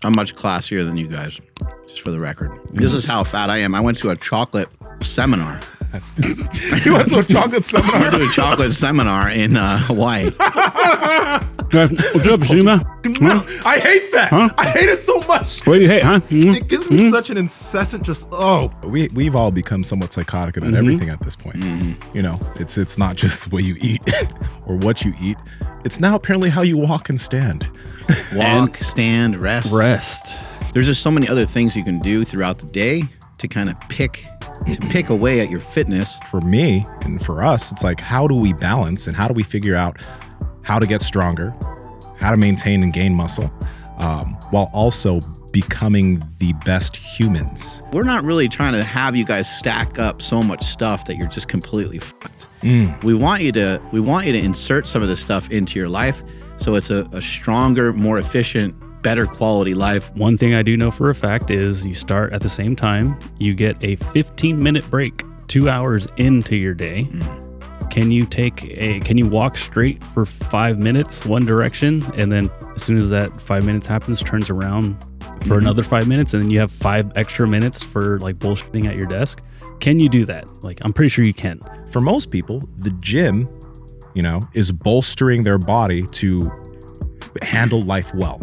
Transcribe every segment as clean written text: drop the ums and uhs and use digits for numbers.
I'm much classier than you guys, just for the record. This is how fat I am. I went to a chocolate seminar. You went to a chocolate seminar? I went to a chocolate seminar in Hawaii. What's up, Nsima? I hate that. Huh? I hate it so much. What do you hate, huh? It gives me such an incessant we've all become somewhat psychotic about everything at this point. You know, it's not just the way you eat or what you eat. It's now apparently how you walk and stand. Walk, stand, rest. There's just so many other things you can do throughout the day to kind of pick away at your fitness. For me and for us, it's like, how do we balance and how do we figure out how to get stronger, how to maintain and gain muscle, while also becoming the best humans? We're not really trying to have you guys stack up so much stuff that you're just completely fucked. We want you to insert some of this stuff into your life so it's a stronger, more efficient, better quality life. One thing I do know for a fact is you start at the same time, you get a 15-minute break 2 hours into your day. Can you walk straight for 5 minutes one direction, and then as soon as that 5 minutes happens, turns around for another 5 minutes, and then you have 5 extra minutes for like bullshitting at your desk? Can you do that? Like, I'm pretty sure you can. For most people, the gym, is bolstering their body to handle life well.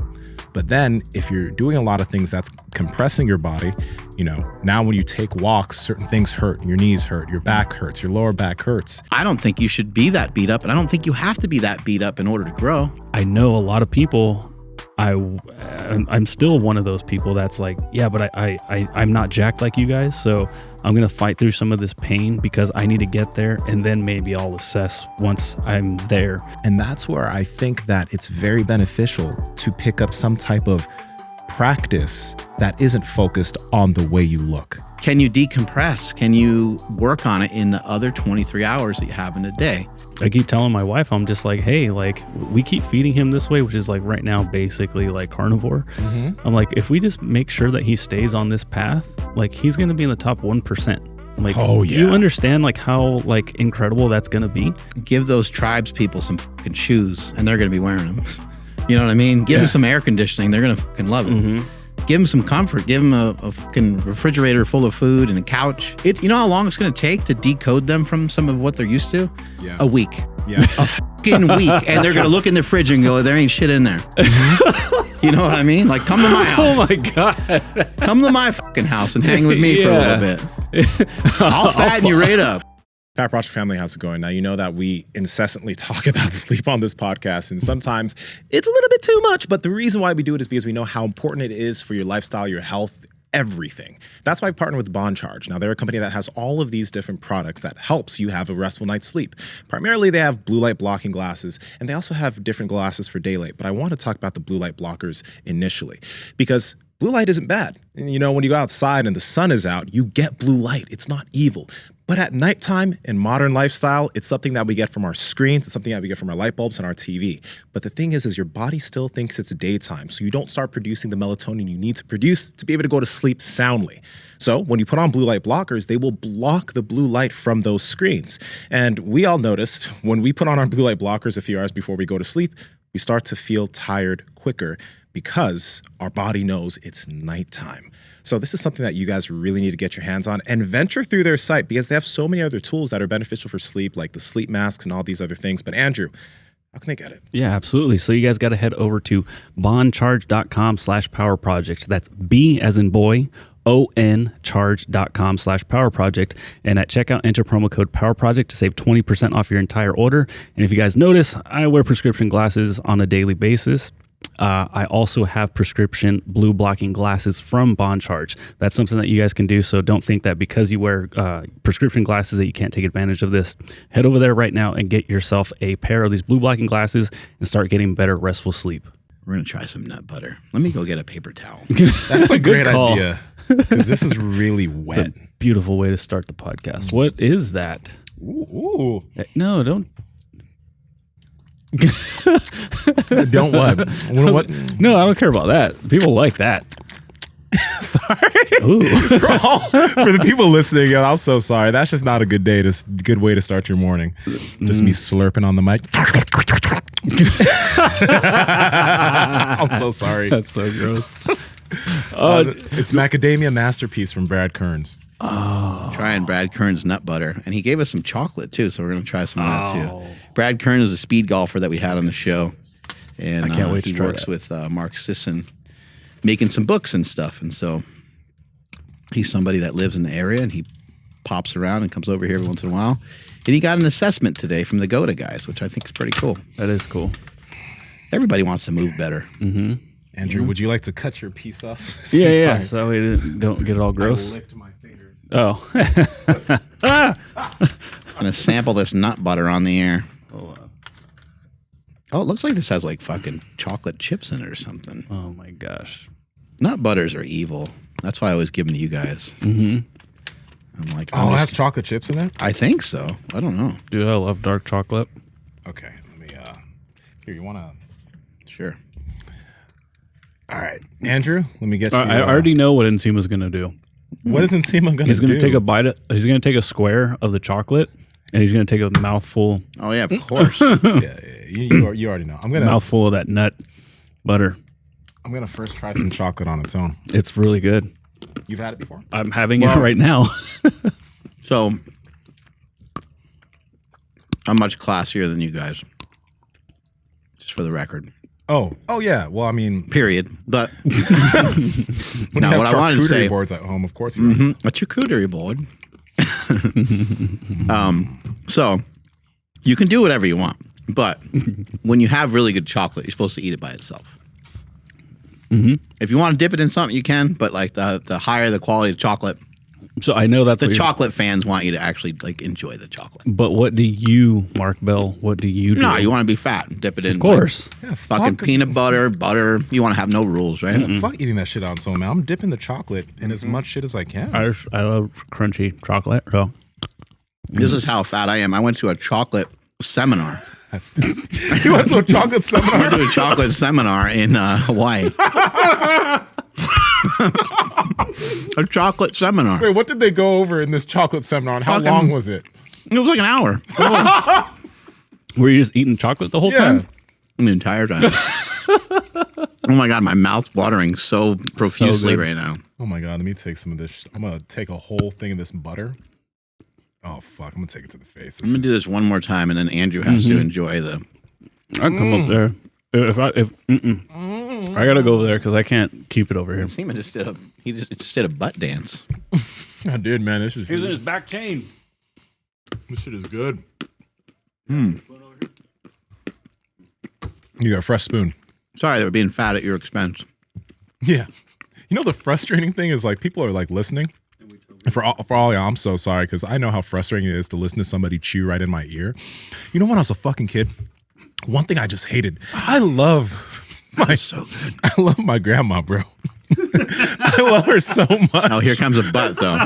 But then if you're doing a lot of things that's compressing your body, now when you take walks, certain things hurt. Your knees hurt, your back hurts, your lower back hurts. I don't think you should be that beat up, and I don't think you have to be that beat up in order to grow. I know a lot of people. I'm still one of those people that's like, yeah, but I'm not jacked like you guys, so I'm gonna fight through some of this pain because I need to get there, and then maybe I'll assess once I'm there. And that's where I think that it's very beneficial to pick up some type of practice that isn't focused on the way you look. Can you decompress? Can you work on it in the other 23 hours that you have in a day? I keep telling my wife, I'm just like, hey, like, we keep feeding him this way, which is like right now basically like carnivore. I'm like, if we just make sure that he stays on this path, like, he's going to be in the top 1%. I'm like, do you understand like how like incredible that's going to be? Give those tribes people some fucking shoes, and they're going to be wearing them. You know what I mean? Give them some air conditioning. They're going to fucking love it. Give them some comfort. Give them a fucking refrigerator full of food and a couch. You know how long it's going to take to decode them from some of what they're used to? Yeah. A week. Yeah. A fucking week. And they're going to look in the fridge and go, there ain't shit in there. You know what I mean? Like, come to my house. Oh my God. Come to my fucking house and hang with me for a little bit. I'll fatten you right up. Power Project family, how's it going? Now, you know that we incessantly talk about sleep on this podcast, and sometimes it's a little bit too much, but the reason why we do it is because we know how important it is for your lifestyle, your health, everything. That's why I partner with Bond Charge. Now, they're a company that has all of these different products that helps you have a restful night's sleep. Primarily, they have blue light blocking glasses, and they also have different glasses for daylight, but I want to talk about the blue light blockers initially, because blue light isn't bad. And when you go outside and the sun is out, you get blue light. It's not evil. But at nighttime in modern lifestyle, it's something that we get from our screens. It's something that we get from our light bulbs and our TV. But the thing is your body still thinks it's daytime. So you don't start producing the melatonin you need to produce to be able to go to sleep soundly. So when you put on blue light blockers, they will block the blue light from those screens. And we all noticed when we put on our blue light blockers a few hours before we go to sleep, we start to feel tired quicker because our body knows it's nighttime. So this is something that you guys really need to get your hands on and venture through their site because they have so many other tools that are beneficial for sleep, like the sleep masks and all these other things. But Andrew, how can they get it? Yeah, absolutely. So you guys got to head over to bondcharge.com/powerproject. That's B as in boy, oncharge.com/powerproject. And at checkout, enter promo code PowerProject to save 20% off your entire order. And if you guys notice, I wear prescription glasses on a daily basis. I also have prescription blue blocking glasses from Bond Charge. That's something that you guys can do. So don't think that because you wear prescription glasses that you can't take advantage of this. Head over there right now and get yourself a pair of these blue blocking glasses and start getting better restful sleep. We're going to try some nut butter. Let me go get a paper towel. That's a great call. idea because this is really wet. It's a beautiful way to start the podcast. What is that? Ooh. No, don't. Don't what? What? No, I don't care about that. People like that. Sorry. For the people listening, I'm so sorry. That's just not a good way to start your morning. Just me slurping on the mic. I'm so sorry. That's so gross. It's macadamia masterpiece from Brad Kearns. Trying Brad Kearns nut butter, and he gave us some chocolate too, so we're gonna try some of that too. Brad Kearns is a speed golfer that we had on the show, and I can't wait to he try works that. with Mark Sisson, making some books and stuff, and so he's somebody that lives in the area, and he pops around and comes over here every once in a while. And he got an assessment today from the GOTA guys, which I think is pretty cool. That is cool. Everybody wants to move better. Mm-hmm. Andrew, would you like to cut your piece off? Yeah. So we don't get it all gross. I licked my fingers. Oh. I'm gonna sample this nut butter on the air. Oh, it looks like this has like fucking chocolate chips in it or something. Oh my gosh. Nut butters are evil. That's why I always give them to you guys. Mm-hmm. I'm like, Oh, it has chocolate chips in it? I think so. I don't know. Dude, I love dark chocolate. Okay, let me, here, you want to? Sure. All right, Andrew, let me get you. I already know what Nsima's going to do. What is Nsima going to do? He's going to take a bite. He's going to take a square of the chocolate, and he's going to take a mouthful. Oh yeah, of course. You already know. I'm going to Mouthful of that nut butter. I'm going to first try some chocolate on its own. It's really good. You've had it before? I'm having it right now. So I'm much classier than you guys. Just for the record. Oh yeah. Well, I mean, Period. But when now you have what I wanted to charcuterie say, boards at home, of course you are. a charcuterie board. So you can do whatever you want, but when you have really good chocolate, you're supposed to eat it by itself. Mm-hmm. If you want to dip it in something, you can, but like the higher the quality of chocolate, So I know that's the what chocolate fans want you to actually like enjoy the chocolate. But what do you, Mark Bell? What do you do? No, you want to be fat and dip it in. Of course. Like, fucking peanut butter. You want to have no rules, right? Yeah, fuck eating that shit out so man. I'm dipping the chocolate in as much shit as I can. I love crunchy chocolate. So This is how fat I am. I went to a chocolate seminar. That's you went to a chocolate I seminar. went to a chocolate seminar in Hawaii. A chocolate seminar. Wait, what did they go over in this chocolate seminar and how Fucking- long was it? It was like an hour. were you just eating chocolate the whole time? The entire time. Oh my God, my mouth's watering so profusely good. right now. Oh my God, let me take some of this. I'm going to take a whole thing of this butter. Oh, fuck. I'm going to take it to the face. I'm going to do this one more time, and then Andrew has to enjoy the... I can come up there. I gotta go over there because I can't keep it over here. Nsima just did a butt dance. I did, man. This is He's in his back chain. this shit is good. You got a fresh spoon. Sorry they were being fat at your expense. Yeah. You know the frustrating thing is like people are like listening. And for all y'all, I'm so sorry because I know how frustrating it is to listen to somebody chew right in my ear. You know when I was a fucking kid, one thing I just hated. I love my grandma, bro. I love her so much. Oh, here comes a butt, though.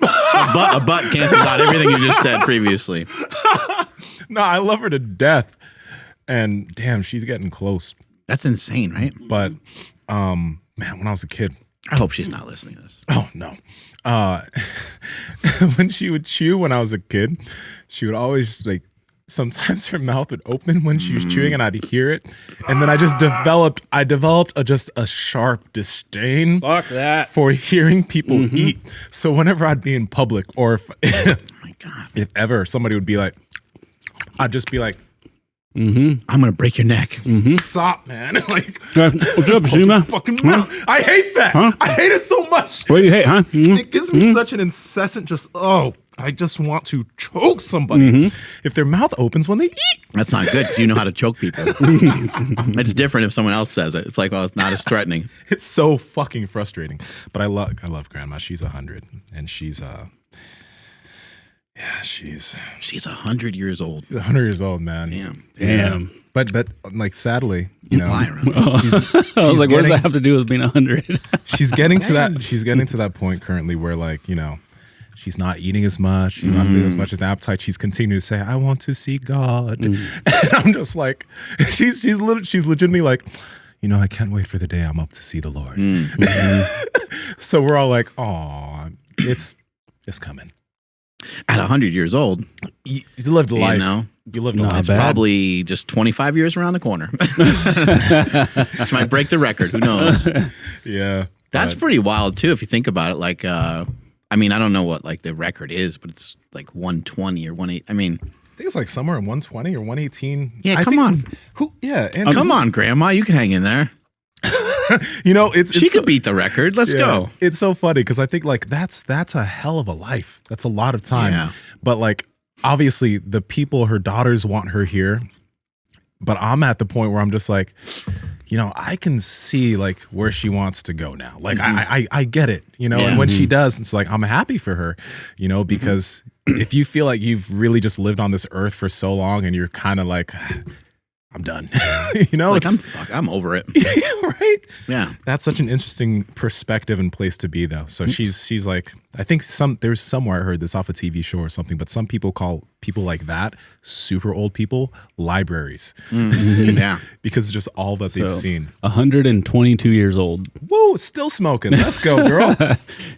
a butt cancels out everything you just said previously. No, I love her to death. And damn, she's getting close. That's insane, right? But man, when I was a kid, I hope she's not listening to this. oh no. When she would chew when I was a kid, she would always like sometimes her mouth would open when she was chewing and I'd hear it. And then I developed just a sharp disdain Fuck that. for hearing people eat. So whenever I'd be in public or Oh my God. if ever somebody would be like, I'd just be like, I'm going to break your neck. stop, man. Like, What's up, Nsima? fucking mouth. I hate that. Huh? I hate it so much. What do you hate, huh? It gives me such an incessant I just want to choke somebody if their mouth opens when they eat. That's not good because you know how to choke people. It's different if someone else says it. It's like, well, it's not as threatening. It's so fucking frustrating. But I love grandma. She's 100 and she's 100 years old. 100 years old, man. Damn. But like sadly, you know, Lyra. I was like, what does that have to do with being 100? she's getting to that point currently where like, you know, she's not eating as much. She's not feeling as much as appetite. She's continuing to say, I want to see God. And I'm just like, she's legitimately like, you know, I can't wait for the day I'm up to see the Lord. So we're all like, oh, it's coming. At 100 years old, You lived a life. you know, You lived Not a life. bad. Probably just 25 years around the corner. This might break the record. Who knows? Yeah. That's pretty wild too, if you think about it. Like, I mean, I don't know what like the record is, but it's like 120 or 180. I mean, I think it's like somewhere in 120 or 118. Yeah, I come think on. Who? Yeah. And come on, Grandma, you can hang in there. You know, it's She so, could beat the record. Let's yeah, go. It's so funny because I think like that's a hell of a life. That's a lot of time. Yeah. But like obviously the people, her daughters want her here. But I'm at the point where I'm just like, you know, I can see like where she wants to go now. Like I get it, you know, and when she does, it's like I'm happy for her, you know, because if you feel like you've really just lived on this earth for so long and you're kind of like, I'm done, you know, Like, I'm over it. right? Yeah. That's such an interesting perspective and place to be, though. So she's like, I think there's somewhere I heard this off a TV show or something, but some people call people like that, super old people, libraries. Yeah. Because of just all that they've So, seen. 122 years old. Whoa, still smoking. Let's go, girl.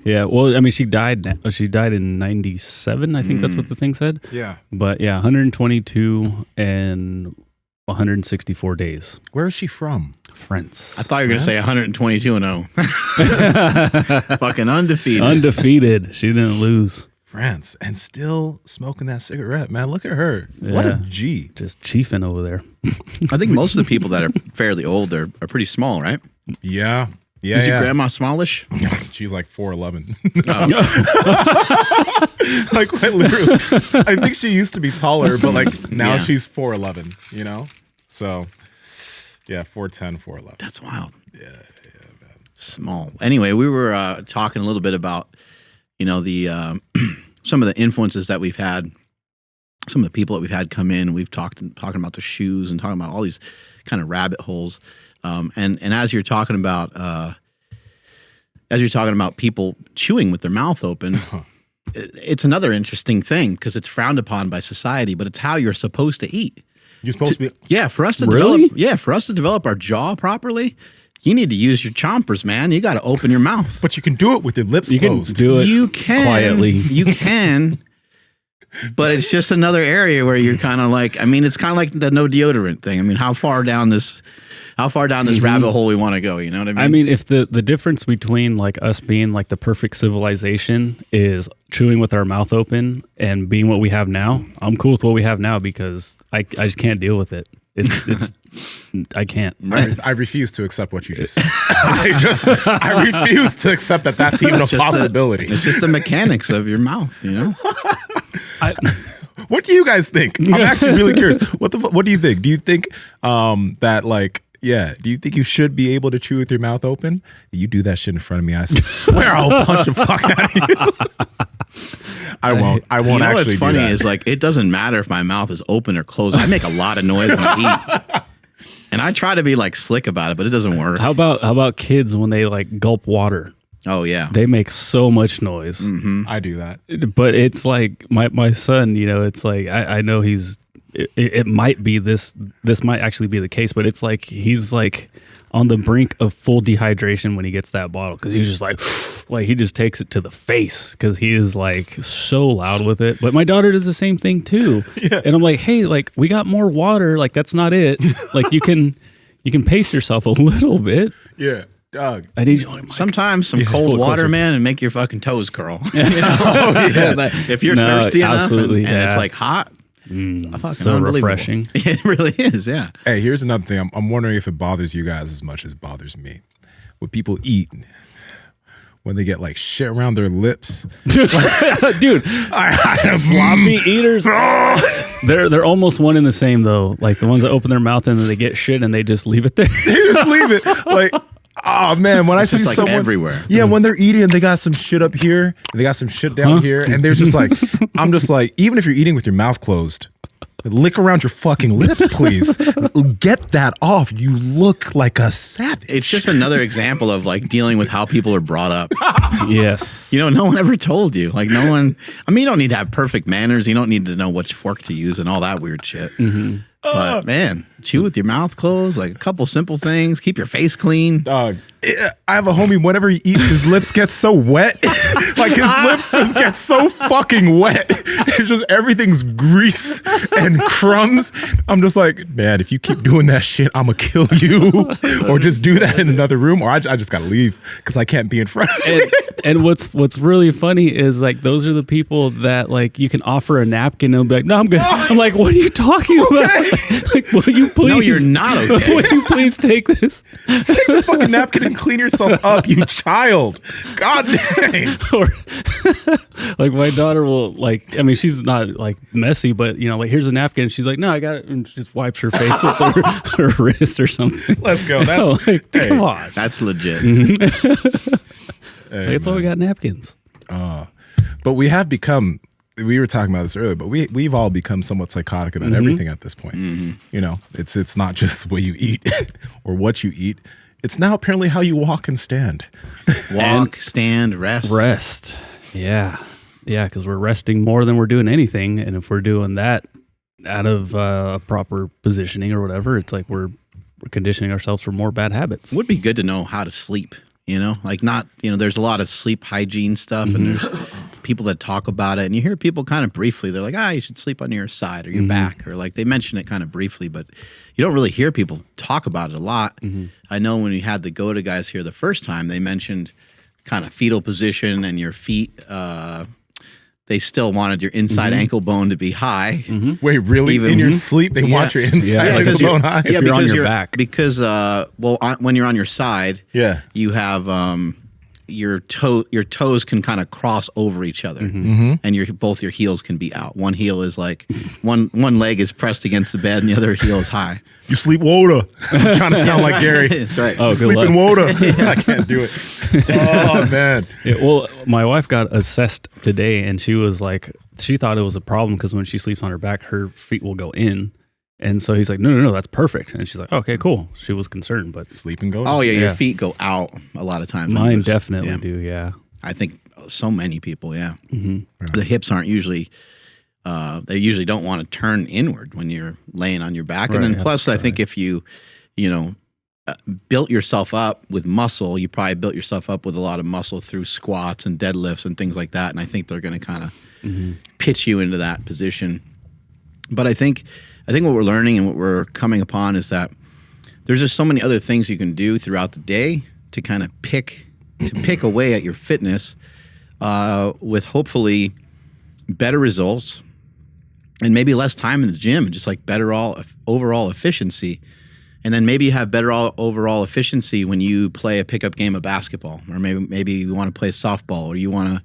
Yeah. Well, I mean, she died in 97. I think that's what the thing said. Yeah. But yeah, 122 and 164 days. Where is she from? France. I thought you were going to say 122 and 0. Fucking undefeated. Undefeated. She didn't lose. France. And still smoking that cigarette, man. Look at her. What a Yeah. G. Just chiefing over there. I think most of the people that are fairly old are pretty small, right? Yeah. Yeah. Is your yeah. grandma smallish? She's like 4'11". Oh. Like quite literally. I think she used to be taller, but like now Yeah. she's 4'11", you know? So yeah, 4'10", 4'11". That's wild. Yeah, man. Small. Anyway, we were talking a little bit about, you know, the some of the influences that we've had, some of the people that we've had come in. We've talking about the shoes and talking about all these kind of rabbit holes. And as you're talking about people chewing with their mouth open, it's another interesting thing because it's frowned upon by society, but it's how you're supposed to eat. You're supposed to be. Yeah, for us to Really? develop our jaw properly, you need to use your chompers, man. You got to open your mouth. But you can do it with your lips You can closed. do it You can quietly. You can. But it's just another area where you're kind of like, I mean, it's kind of like the no deodorant thing. I mean, how far down this rabbit hole we want to go, you know what I mean? I mean, if the difference between like us being like the perfect civilization is chewing with our mouth open and being what we have now, I'm cool with what we have now because I just can't deal with it. It's I can't. I refuse to accept what you just said. I refuse to accept that that's even a It's just possibility. it's just the mechanics of your mouth, you know? What do you guys think? I'm actually really curious. What do you think? Do you think that like, yeah, do you think you should be able to chew with your mouth open? You do that shit in front of me, I swear I'll punch the fuck out of you. I won't You know actually what's funny do that. is like, it doesn't matter if my mouth is open or closed. I make a lot of noise when I eat. And I try to be like slick about it, but it doesn't work. How about kids when they like gulp water? Oh, yeah. They make so much noise. I do that. But it's like my son, you know, it's like I know it might be this might actually be the case, but it's like he's like on the brink of full dehydration when he gets that bottle because he's just like he just takes it to the face because he is like so loud with it. But my daughter does the same thing too. Yeah. And I'm like, hey, like we got more water, like that's not it. Like you can pace yourself a little bit. Yeah. Doug. I need you. Sometimes some pull cold it water, closer. man, and make your fucking toes curl. Yeah, If you're No, thirsty enough and absolutely, it's yeah. like hot, fucking so unbelievable. refreshing. It really is, yeah. Hey, here's another thing. I'm wondering if it bothers you guys as much as it bothers me. When people eat, when they get like shit around their lips. Dude, sloppy eaters. They're almost one and the same though. Like the ones that open their mouth and then they get shit and they just leave it there. They just leave it. Like, oh man, when I see just, like, someone everywhere. Yeah, when they're eating, they got some shit up here, they got some shit down here, and there's just like, I'm just like, even if you're eating with your mouth closed, lick around your fucking lips, please. Get that off. You look like a savage. It's just another example of like dealing with how people are brought up. Yes. You know, no one ever told you. Like no one, I mean, you don't need to have perfect manners. You don't need to know which fork to use and all that weird shit. But man, chew with your mouth closed, like a couple simple things. Keep your face clean. Dog. I have a homie, whenever he eats, his lips get so wet. Like his lips just get so fucking wet. It's just everything's grease and crumbs. I'm just like, man, if you keep doing that shit, I'm gonna kill you. Or just do that in another room, or I just gotta leave because I can't be in front of it. And what's really funny is like those are the people that like you can offer a napkin and they'll be like, no, I'm good. I'm like, what are you talking about? Like, will you please? No, you're not okay. Will you please take this? Take the fucking napkin and clean yourself up, you child. God dang. Or like my daughter will like, I mean, she's not like messy, but you know, like here's a napkin. She's like, no, I got it, and she just wipes her face with her wrist or something. Let's go. That's like, hey. Come on. That's legit. Hey, like, it's all we got napkins. But we have become, we were talking about this earlier, but we've all become somewhat psychotic about everything at this point. You know, it's not just the way you eat or what you eat. It's now apparently how you walk and stand. Walk, stand, rest. Rest. Yeah. Yeah, because we're resting more than we're doing anything. And if we're doing that out of a proper positioning or whatever, it's like we're conditioning ourselves for more bad habits. Would be good to know how to sleep, you know? Like not, you know, there's a lot of sleep hygiene stuff and there's people that talk about it, and you hear people kind of briefly, they're like, you should sleep on your side or your back, or like they mention it kind of briefly, but you don't really hear people talk about it a lot. I know when we had the GOTA guys here the first time, they mentioned kind of fetal position and your feet, they still wanted your inside ankle bone to be high. Wait, really? Even- in your sleep, they want your inside ankle because bone high? If you're on your back. Because, when you're on your side, Yeah. you have your toes can kind of cross over each other, and both your heels can be out. One heel is like one leg is pressed against the bed, and the other heel is high. You sleep water. I'm trying to sound like Gary. That's right. Oh, good Sleep luck. in water. I can't do it. Oh man. Yeah, well, my wife got assessed today, and she was like, she thought it was a problem because when she sleeps on her back, her feet will go in. And so he's like, no, that's perfect. And she's like, okay, cool. She was concerned, but Sleep and go. Oh yeah, Yeah. your feet go out a lot of times. mine definitely do. Yeah. I think so many people. Yeah, the hips aren't usually. They usually don't want to turn inward when you're laying on your back, and Right, then plus, I think if you built yourself up with muscle, you probably built yourself up with a lot of muscle through squats and deadlifts and things like that. And I think they're going to kind of pitch you into that position. But I think what we're learning and what we're coming upon is that there's just so many other things you can do throughout the day to kind of pick away at your fitness with hopefully better results and maybe less time in the gym and just like better overall efficiency. And then maybe you have better overall efficiency when you play a pickup game of basketball, or maybe you want to play softball, or you want to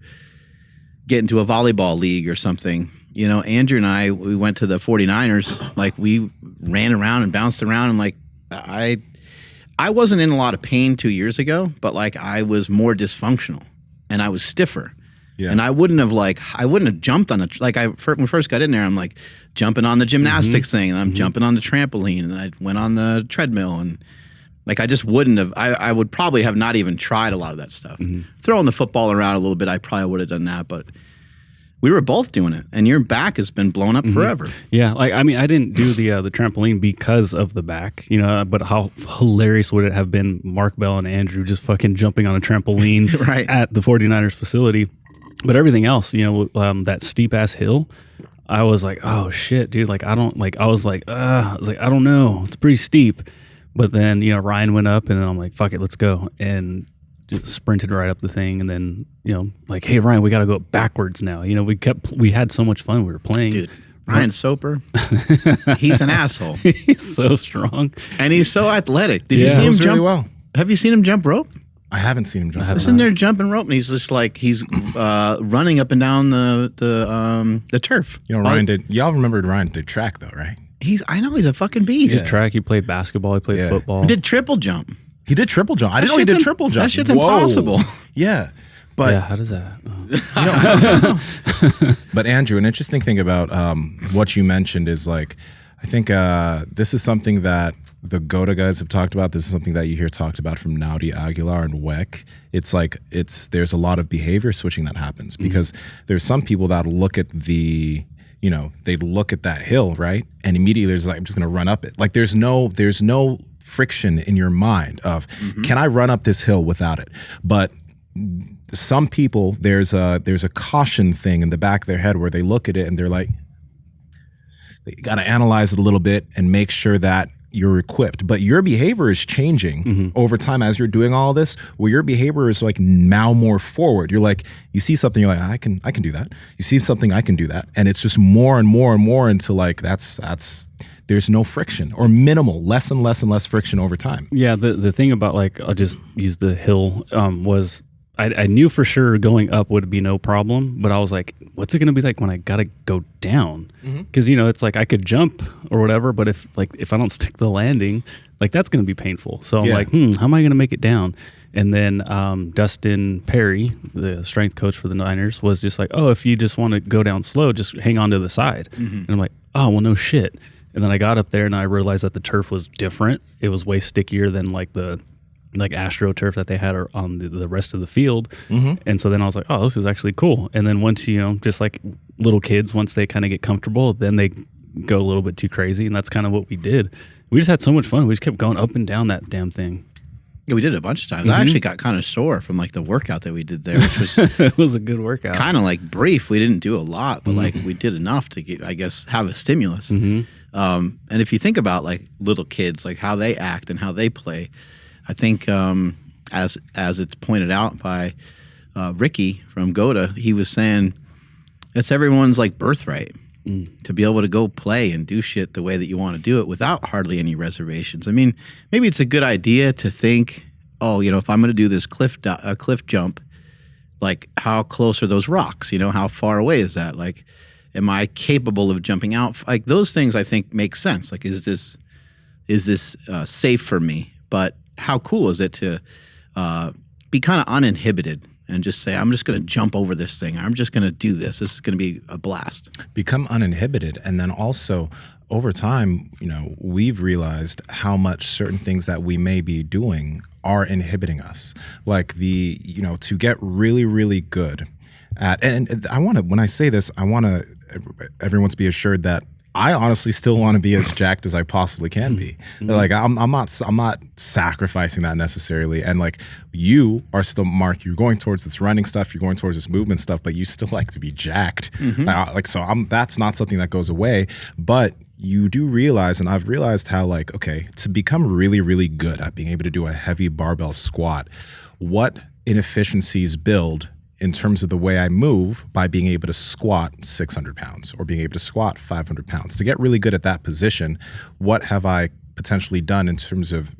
get into a volleyball league or something. You know, Andrew and I, we went to the 49ers, like we ran around and bounced around, and like I wasn't in a lot of pain 2 years ago, but like I was more dysfunctional and I was stiffer. Yeah. And I wouldn't have jumped on it. Like when we first got in there, I'm like jumping on the gymnastics thing, and I'm jumping on the trampoline, and I went on the treadmill, and like I just wouldn't have. I would probably have not even tried a lot of that stuff. Throwing the football around a little bit, I probably would have done that, but we were both doing it, and your back has been blown up forever. Yeah, like I mean, I didn't do the trampoline because of the back, you know. But how hilarious would it have been, Mark Bell and Andrew just fucking jumping on a trampoline Right. at the 49ers facility? But everything else, you know, that steep ass hill, I was like, oh shit, dude. Like I was like, I don't know, it's pretty steep. But then, you know, Ryan went up, and then I'm like, fuck it, let's go, and just sprinted right up the thing. And then, you know, like, hey Ryan, we got to go backwards now. You know, we had so much fun. We were playing. Dude, Ryan Soper, he's an asshole, He's so strong. and he's so athletic. Did you Yeah. see him Moves jump? really well. Have you seen him jump rope? I haven't seen him jump. haven't. He's in there jumping rope, and he's just like he's running up and down the turf. You know, y'all remembered Ryan did track though, right? I know he's a fucking beast. His track, he played basketball, he played Yeah. football. He did triple jump. He did triple jump. I didn't know he shit's did im- triple jump. that shit's Whoa. impossible. Yeah. But Yeah, how does that? Oh. But Andrew, an interesting thing about what you mentioned is like, I think this is something that the GOTA guys have talked about. This is something that you hear talked about from Naudi Aguilar and Weck. It's like there's a lot of behavior switching that happens because there's some people that look at the they'd look at that hill, right? And immediately there's like, I'm just going to run up it. Like there's no friction in your mind of, can I run up this hill without it? But some people, there's a caution thing in the back of their head where they look at it and they're like, they got to analyze it a little bit and make sure that you're equipped. But your behavior is changing over time as you're doing all this, where your behavior is like now more forward. You're like, you see something, you're like, I can do that. You see something, I can do that. And it's just more and more and more into like, there's no friction or minimal, less and less and less friction over time. Yeah. The thing about like, I'll just use the hill, was I knew for sure going up would be no problem, but I was like, what's it going to be like when I got to go down? Because, it's like I could jump or whatever, but if I don't stick the landing, like that's going to be painful. So I'm like, how am I going to make it down? And then Dustin Perry, the strength coach for the Niners, was just like, oh, if you just want to go down slow, just hang on to the side. And I'm like, oh, well, no shit. And then I got up there and I realized that the turf was different. It was way stickier than like the AstroTurf that they had on the rest of the field. And so then I was like, oh, this is actually cool. And then once, just like little kids, once they kind of get comfortable, then they go a little bit too crazy. And that's kind of what we did. We just had so much fun. We just kept going up and down that damn thing. Yeah, we did it a bunch of times. I actually got kind of sore from like the workout that we did there, which was it was a good workout. Kind of like brief. We didn't do a lot, but like we did enough to get, I guess, have a stimulus. And if you think about like little kids, like how they act and how they play, I think as it's pointed out by Ricky from Goda, he was saying it's everyone's like birthright to be able to go play and do shit the way that you want to do it without hardly any reservations. I mean, maybe it's a good idea to think, oh, if I'm going to do this cliff jump, like how close are those rocks? How far away is that? Like, am I capable of jumping out? Like those things I think make sense. Like, is this safe for me? But how cool is it to be kind of uninhibited and just say, I'm just going to jump over this thing. I'm just going to do this. This is going to be a blast. Become uninhibited. And then also over time, we've realized how much certain things that we may be doing are inhibiting us. Like to get really, really good at, and I want to, when I say this, I want everyone to be assured that I honestly still want to be as jacked as I possibly can be. Like I'm not sacrificing that necessarily. And like you are still, Mark, you're going towards this running stuff, you're going towards this movement stuff, but you still like to be jacked. That's not something that goes away. But you do realize, and I've realized how like, okay, to become really, really good at being able to do a heavy barbell squat, what inefficiencies build in terms of the way I move by being able to squat 600 pounds or being able to squat 500 pounds. To get really good at that position, what have I potentially done in terms of,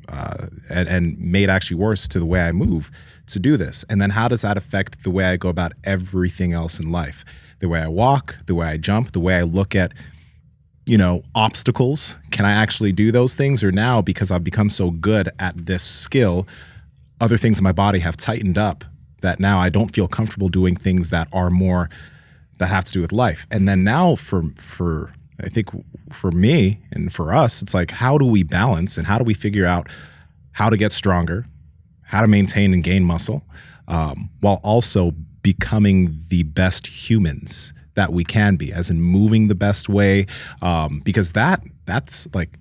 and made actually worse to the way I move to do this? And then how does that affect the way I go about everything else in life? The way I walk, the way I jump, the way I look at, obstacles. Can I actually do those things? Or now, because I've become so good at this skill, other things in my body have tightened up that now I don't feel comfortable doing things that are more, that have to do with life. And then now for I think for me and for us, it's like, how do we balance and how do we figure out how to get stronger, how to maintain and gain muscle, while also becoming the best humans that we can be, as in moving the best way, because that's like,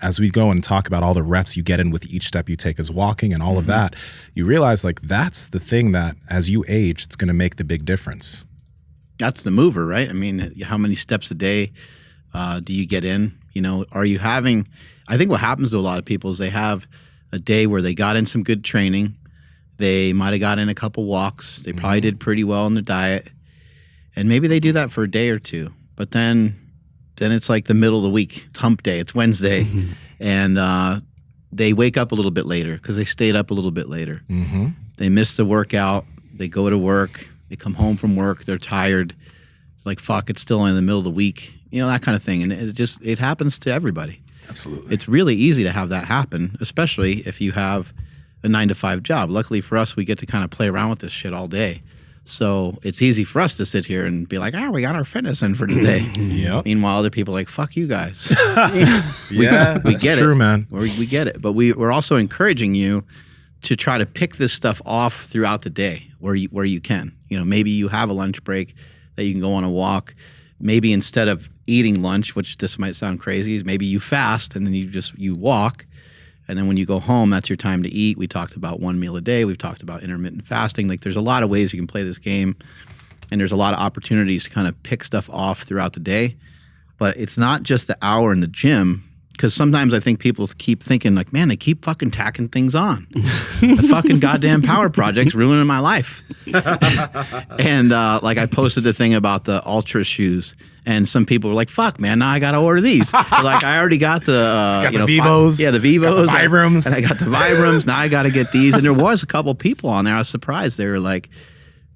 as we go and talk about all the reps you get in with each step you take as walking and all of that, you realize like that's the thing that as you age, it's going to make the big difference. That's the mover, right? I mean, how many steps a day do you get in? Are you having, I think what happens to a lot of people is they have a day where they got in some good training. They might've got in a couple walks. They probably did pretty well in their diet. And maybe they do that for a day or two, but then it's like the middle of the week. It's hump day. It's Wednesday. And they wake up a little bit later because they stayed up a little bit later. They miss the workout. They go to work. They come home from work. They're tired. Like, fuck, it's still in the middle of the week. That kind of thing. And it happens to everybody. Absolutely. It's really easy to have that happen, especially if you have a 9-to-5 job. Luckily for us, we get to kind of play around with this shit all day. So it's easy for us to sit here and be like, we got our fitness in for today. Meanwhile, other people are like, fuck you guys. we get true, it. Man. We get it. But we're also encouraging you to try to pick this stuff off throughout the day where you can. Maybe you have a lunch break that you can go on a walk. maybe instead of eating lunch, which this might sound crazy, maybe you fast and then you walk. And then when you go home, that's your time to eat. We talked about 1 meal a day. We've talked about intermittent fasting. Like there's a lot of ways you can play this game. And there's a lot of opportunities to kind of pick stuff off throughout the day. But it's not just the hour in the gym. Because sometimes I think people keep thinking like, man, they keep fucking tacking things on. The fucking goddamn power project's ruining my life. And like I posted the thing about the Ultra shoes, and some people were like, fuck, man, now I got to order these. Like I already got the, the Vivos. The Vivos. Got the Vibrams. And I got the Vibrams. Now I got to get these. And there was a couple people on there. I was surprised. They were like,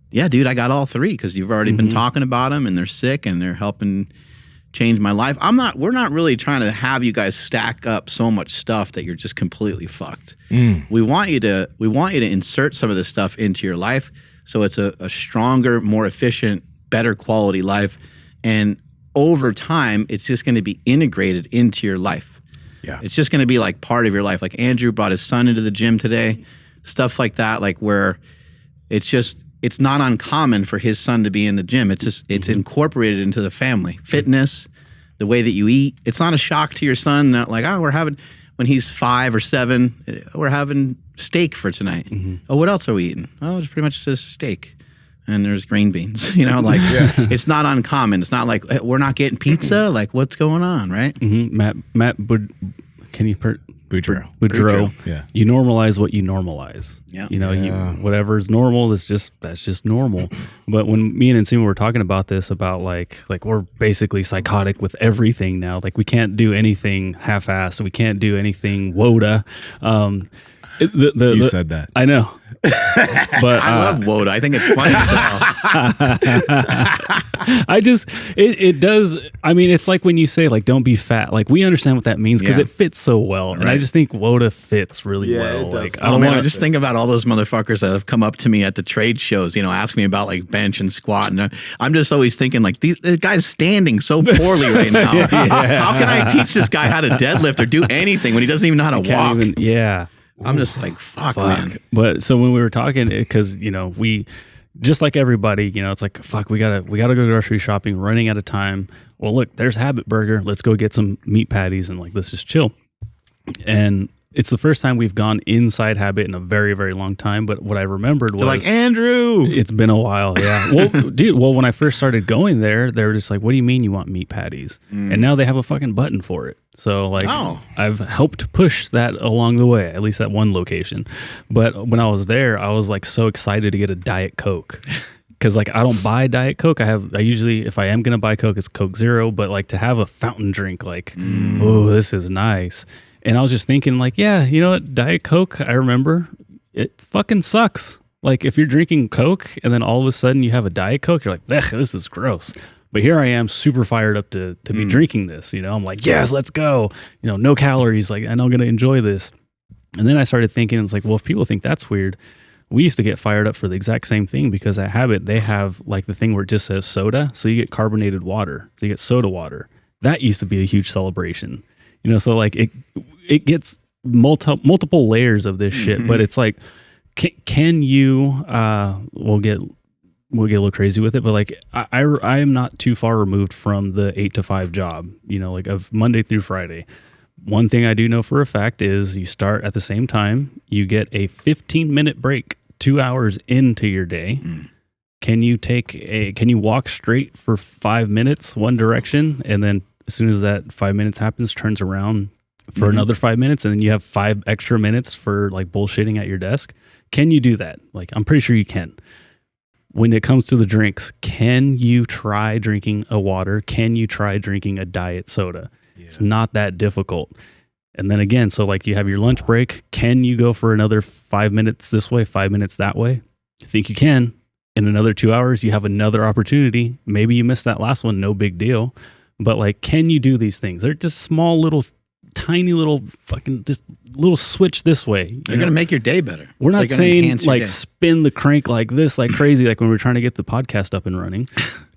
yeah, dude, I got all three because you've already been talking about them and they're sick and they're helping change my life. We're not really trying to have you guys stack up so much stuff that you're just completely fucked. We want you to insert some of this stuff into your life so it's a stronger, more efficient, better quality life. And over time, it's just going to be integrated into your life. Yeah. It's just going to be like part of your life. Like Andrew brought his son into the gym today, stuff like that, like where it's not uncommon for his son to be in the gym. It's just, it's incorporated into the family. Fitness, the way that you eat. It's not a shock to your son that like, when he's 5 or 7, we're having steak for tonight. Oh, what else are we eating? Oh, it's pretty much just steak. And there's green beans, like it's not uncommon. It's not like we're not getting pizza. Like what's going on, right? Matt, can you Boudreaux. Yeah. You normalize what you normalize. Yeah. You whatever's normal that's just normal. But when me and Nsima were talking about this, about like we're basically psychotic with everything now. Like we can't do anything half-assed. We can't do anything WODA. You said that. I know. But I love WODA. I think it's funny. It does. I mean, it's like when you say like, don't be fat. Like we understand what that means because it fits so well. Right. And I just think WODA fits really well. It does. Like, I just think about all those motherfuckers that have come up to me at the trade shows, ask me about like bench and squat. And I'm just always thinking like, the guy's standing so poorly right now. How can I teach this guy how to deadlift or do anything when he doesn't even know how to walk? I'm just like, fuck, man. But so when we were talking, because, we, just like everybody, it's like, fuck, we gotta go grocery shopping, running out of time. Well, look, there's Habit Burger. Let's go get some meat patties and like, let's just chill. And it's the first time we've gone inside Habit in a very, very long time. But what I remembered was... They're like, Andrew! It's been a while, yeah. Well, dude, when I first started going there, they were just like, what do you mean you want meat patties? And now they have a fucking button for it. So, like, I've helped push that along the way, at least at one location. But when I was there, I was, like, so excited to get a Diet Coke. Because, like, I don't buy Diet Coke. I usually, if I am going to buy Coke, it's Coke Zero. But, like, to have a fountain drink, like, oh, this is nice. And I was just thinking, like, yeah, you know what? Diet Coke, I remember, it fucking sucks. Like, if you're drinking Coke and then all of a sudden you have a Diet Coke, you're like, ugh, this is gross. But here I am super fired up to be drinking this, I'm like, yes, let's go. No calories, like, and I'm going to enjoy this. And then I started thinking, it's like, well, if people think that's weird, we used to get fired up for the exact same thing because at Habit, they have like the thing where it just says soda. So you get carbonated water. So you get soda water. That used to be a huge celebration. So like it gets multiple layers of this shit, but it's like, can you, we'll get a little crazy with it, but like I am not too far removed from the 8 to 5 job, like of Monday through Friday. One thing I do know for a fact is you start at the same time, you get a 15-minute break 2 hours into your day. Can you walk straight for 5 minutes one direction, and then as soon as that 5 minutes happens, turns around for another 5 minutes, and then you have 5 extra minutes for like bullshitting at your desk? Can you do that? Like, I'm pretty sure you can. When it comes to the drinks, can you try drinking a water? Can you try drinking a diet soda? Yeah. It's not that difficult. And then again, so like you have your lunch break. Can you go for another 5 minutes this way, 5 minutes that way? I think you can. In another 2 hours, you have another opportunity. Maybe you missed that last one, no big deal. But like, can you do these things? They're just small little, tiny little fucking, just little switch this way. They're going to make your day better. We're not saying like spin the crank like this, like crazy, like when we're trying to get the podcast up and running.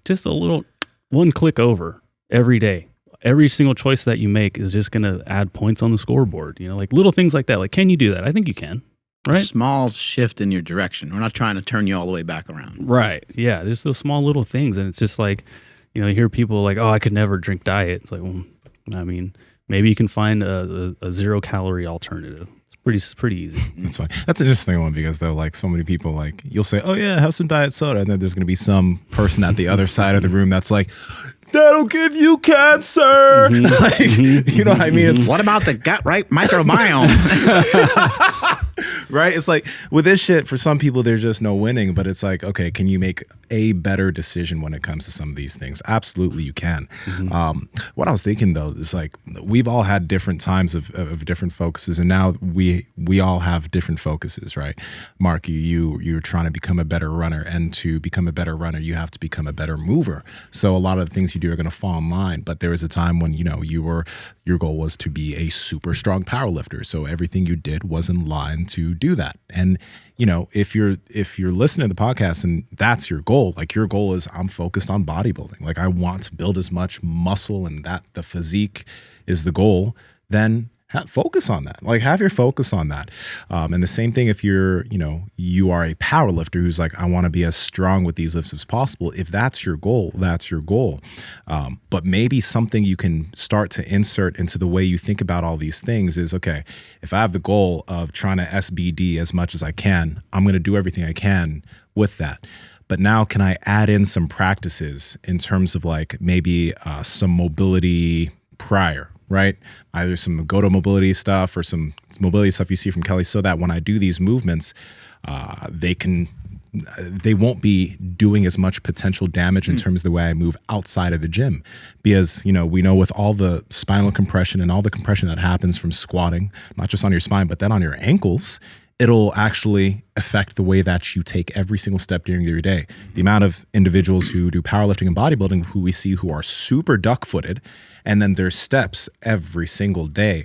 Just a little, one click over every day. Every single choice that you make is just going to add points on the scoreboard. Like little things like that. Like, can you do that? I think you can. Right? Small shift in your direction. We're not trying to turn you all the way back around. Right. Yeah. There's those small little things. And it's just like, you hear people like, oh, I could never drink diet. It's like, well, I mean, maybe you can find a 0-calorie alternative. It's pretty easy. That's fine. That's an interesting one because though, like so many people, like you'll say, oh yeah, have some diet soda. And then there's going to be some person at the other side of the room that's like, that'll give you cancer. You know what I mean? What about the gut microbiome? Right? It's like with this shit, for some people, there's just no winning. But it's like, okay, can you make a better decision when it comes to some of these things? Absolutely, you can. What I was thinking though is like we've all had different times of different focuses, and now we all have different focuses, right? Mark, you're trying to become a better runner, and to become a better runner, you have to become a better mover. So a lot of the things you do are going to fall in line. But there was a time when your goal was to be a super strong power lifter. So everything you did was in line to do that. And if you're listening to the podcast and that's your goal, like your goal is I'm focused on bodybuilding, like I want to build as much muscle and that the physique is the goal, then focus on that. Like have your focus on that. And the same thing if you are a power lifter who's like, I want to be as strong with these lifts as possible. If that's your goal, that's your goal. But maybe something you can start to insert into the way you think about all these things is, okay, if I have the goal of trying to SBD as much as I can, I'm going to do everything I can with that. But now can I add in some practices in terms of like maybe some mobility prior, right? Either some go-to mobility stuff or some mobility stuff you see from Kelly, so that when I do these movements, they won't be doing as much potential damage in terms of the way I move outside of the gym. Because, we know with all the spinal compression and all the compression that happens from squatting, not just on your spine, but then on your ankles, it'll actually affect the way that you take every single step during your day. The amount of individuals who do powerlifting and bodybuilding who we see who are super duck-footed, and then their steps every single day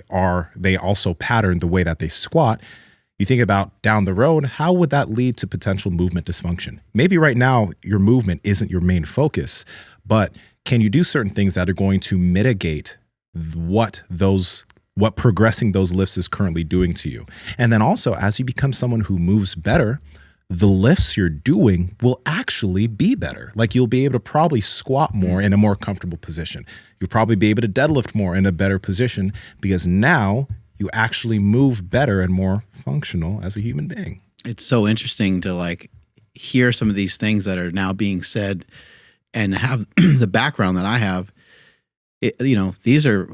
they also pattern the way that they squat. You think about down the road, how would that lead to potential movement dysfunction? Maybe right now your movement isn't your main focus, but can you do certain things that are going to mitigate what progressing those lifts is currently doing to you? And then also, as you become someone who moves better, the lifts you're doing will actually be better. Like you'll be able to probably squat more in a more comfortable position. You'll probably be able to deadlift more in a better position because now you actually move better and more functional as a human being. It's so interesting to like hear some of these things that are now being said and have the background that I have. These are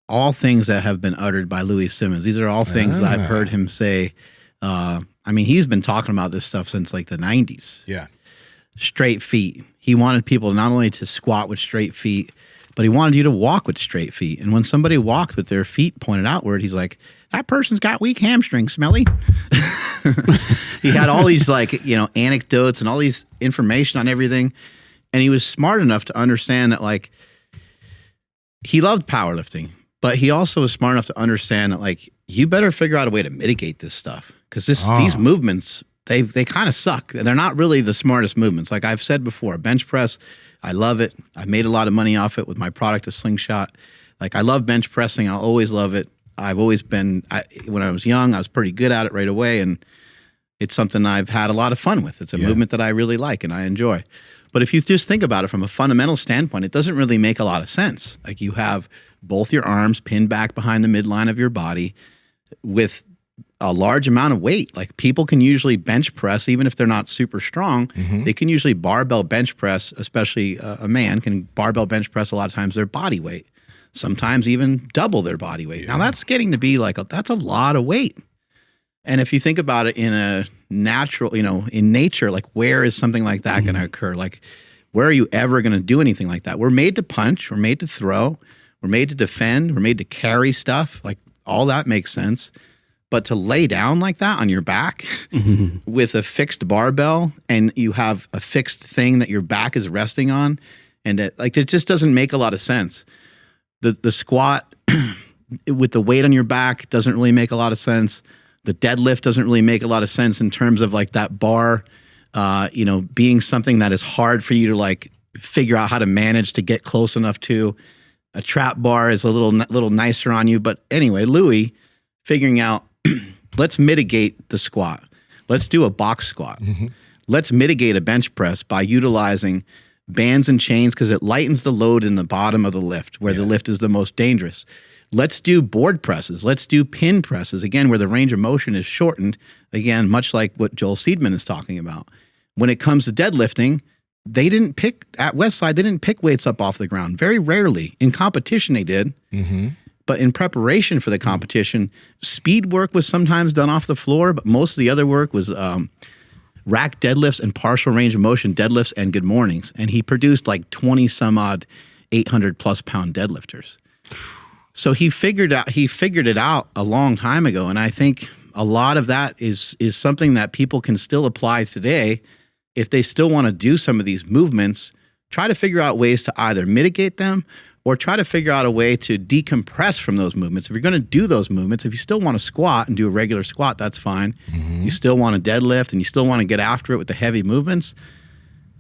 all things that have been uttered by Louis Simmons. These are all things that I've heard him say. He's been talking about this stuff since like the 90s. Yeah. Straight feet. He wanted people not only to squat with straight feet, but he wanted you to walk with straight feet. And when somebody walked with their feet pointed outward, he's like, that person's got weak hamstrings, Smelly. He had all these anecdotes and all these information on everything. And he was smart enough to understand that like he loved powerlifting, but he also was smart enough to understand that like you better figure out a way to mitigate this stuff. Because these movements, they kind of suck. They're not really the smartest movements. Like I've said before, bench press, I love it. I made a lot of money off it with my product, a Slingshot. Like I love bench pressing. I'll always love it. I've always been, when I was young, I was pretty good at it right away. And it's something I've had a lot of fun with. It's a movement that I really like and I enjoy. But if you just think about it from a fundamental standpoint, it doesn't really make a lot of sense. Like you have both your arms pinned back behind the midline of your body with a large amount of weight. Like people can usually bench press, even if they're not super strong, they can usually barbell bench press, especially a man can barbell bench press a lot of times their body weight, sometimes even double their body weight. Now that's getting to be like, that's a lot of weight. And if you think about it in a natural, in nature, like where is something like that going to occur? Like where are you ever going to do anything like that? We're made to punch, we're made to throw, we're made to defend, we're made to carry stuff. Like all that makes sense. But to lay down like that on your back with a fixed barbell and you have a fixed thing that your back is resting on, and it just doesn't make a lot of sense. The squat with the weight on your back doesn't really make a lot of sense. The deadlift doesn't really make a lot of sense in terms of like that bar, being something that is hard for you to like figure out how to manage to get close enough to. A trap bar is a little nicer on you. But anyway, Louis figuring out, let's mitigate the squat. Let's do a box squat. Let's mitigate a bench press by utilizing bands and chains because it lightens the load in the bottom of the lift where the lift is the most dangerous. Let's do board presses. Let's do pin presses, again, where the range of motion is shortened, again, much like what Joel Seedman is talking about. When it comes to deadlifting, they didn't pick, at Westside, they didn't pick weights up off the ground. Very rarely. In competition, they did. But in preparation for the competition, speed work was sometimes done off the floor, but most of the other work was rack deadlifts and partial range of motion deadlifts and good mornings. And he produced like 20 some odd 800 plus pound deadlifters. So he figured it out a long time ago. And I think a lot of that is something that people can still apply today. If they still want to do some of these movements, try to figure out ways to either mitigate them or try to figure out a way to decompress from those movements. If you're going to do those movements, if you still want to squat and do a regular squat, that's fine. You still want to deadlift and you still want to get after it with the heavy movements.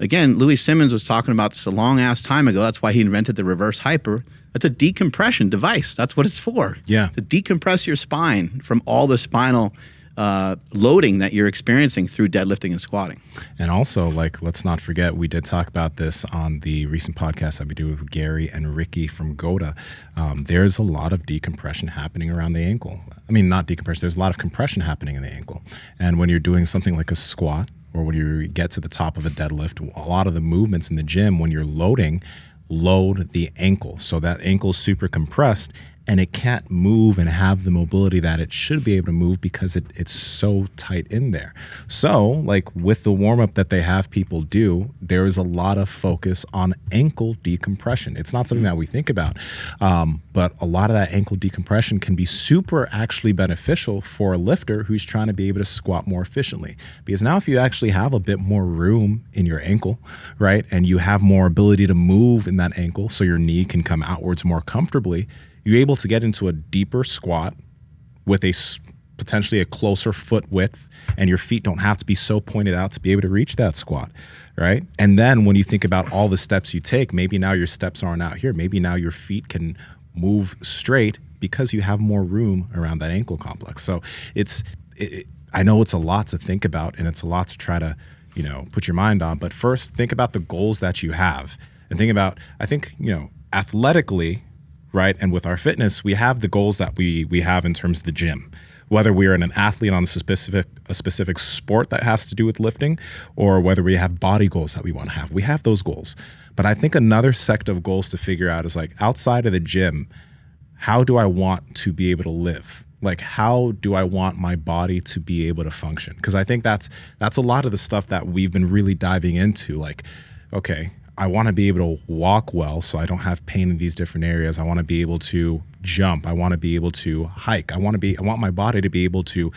Again, Louis Simmons was talking about this a long ass time ago. That's why he invented the reverse hyper. That's a decompression device. That's what it's for. Yeah. To decompress your spine from all the spinal loading that you're experiencing through deadlifting and squatting. And also, like, let's not forget, we did talk about this on the recent podcast that we do with Gary and Ricky from Goda. There's a lot of decompression happening around the ankle. I mean, not decompression, there's a lot of compression happening in the ankle. And when you're doing something like a squat, or when you get to the top of a deadlift, a lot of the movements in the gym, when you're load the ankle. So that ankle's super compressed and it can't move and have the mobility that it should be able to move because it's so tight in there. So like with the warm-up that they have people do, there is a lot of focus on ankle decompression. It's not something that we think about, but a lot of that ankle decompression can be super actually beneficial for a lifter who's trying to be able to squat more efficiently. Because now if you actually have a bit more room in your ankle, right, and you have more ability to move in that ankle so your knee can come outwards more comfortably, you're able to get into a deeper squat with potentially a closer foot width, and your feet don't have to be so pointed out to be able to reach that squat, right? And then when you think about all the steps you take, maybe now your steps aren't out here. Maybe now your feet can move straight because you have more room around that ankle complex. So I know it's a lot to think about and it's a lot to try to, put your mind on. But first, think about the goals that you have and think about, I think, athletically, right? And with our fitness, we have the goals that we have in terms of the gym, whether we are an athlete on a specific sport that has to do with lifting, or whether we have body goals that we want to have. We have those goals. But I think another set of goals to figure out is like outside of the gym, how do I want to be able to live? Like, how do I want my body to be able to function? Because I think that's a lot of the stuff that we've been really diving into. Like, okay, I want to be able to walk well so I don't have pain in these different areas. I want to be able to jump. I want to be able to hike. I want my body to be able to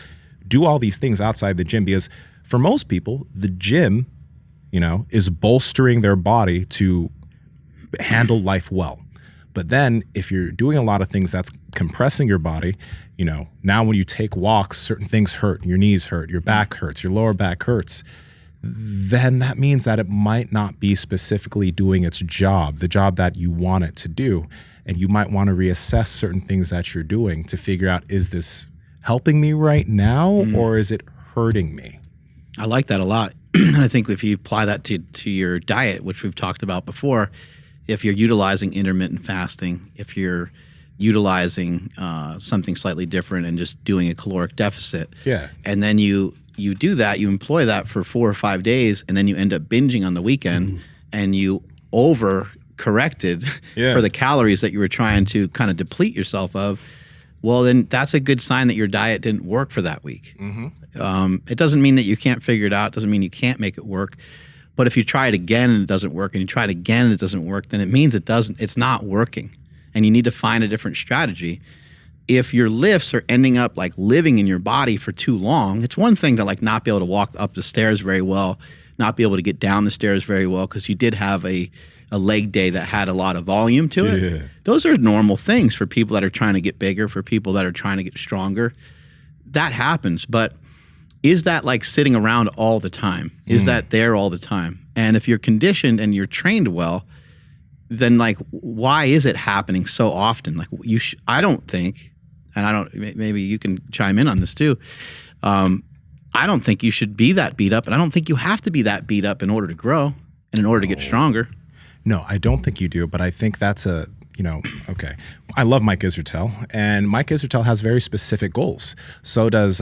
do all these things outside the gym, because for most people, the gym, is bolstering their body to handle life well. But then if you're doing a lot of things that's compressing your body, now when you take walks, certain things hurt, your knees hurt, your back hurts, your lower back hurts, then that means that it might not be specifically doing its job, the job that you want it to do. And you might want to reassess certain things that you're doing to figure out, is this helping me right now or is it hurting me? I like that a lot. I think if you apply that to your diet, which we've talked about before, if you're utilizing intermittent fasting, if you're utilizing something slightly different and just doing a caloric deficit, and then you do that, you employ that for 4 or 5 days, and then you end up binging on the weekend, and you over-corrected for the calories that you were trying to kind of deplete yourself of, well, then that's a good sign that your diet didn't work for that week. It doesn't mean that you can't figure it out. It doesn't mean you can't make it work. But if you try it again and it doesn't work, and you try it again and it doesn't work, then it means it's not working. And you need to find a different strategy. If your lifts are ending up like living in your body for too long, it's one thing to like not be able to walk up the stairs very well, not be able to get down the stairs very well because you did have a leg day that had a lot of volume to it. Those are normal things for people that are trying to get bigger, for people that are trying to get stronger. That happens. But is that like sitting around all the time? Is that there all the time? And if you're conditioned and you're trained well, then like, why is it happening so often? Like I don't think, and maybe you can chime in on this too. I don't think you should be that beat up, and I don't think you have to be that beat up in order to grow and in order to get stronger. No, I don't think you do, but I think that's okay. I love Mike Israetel, and Mike Israetel has very specific goals. So does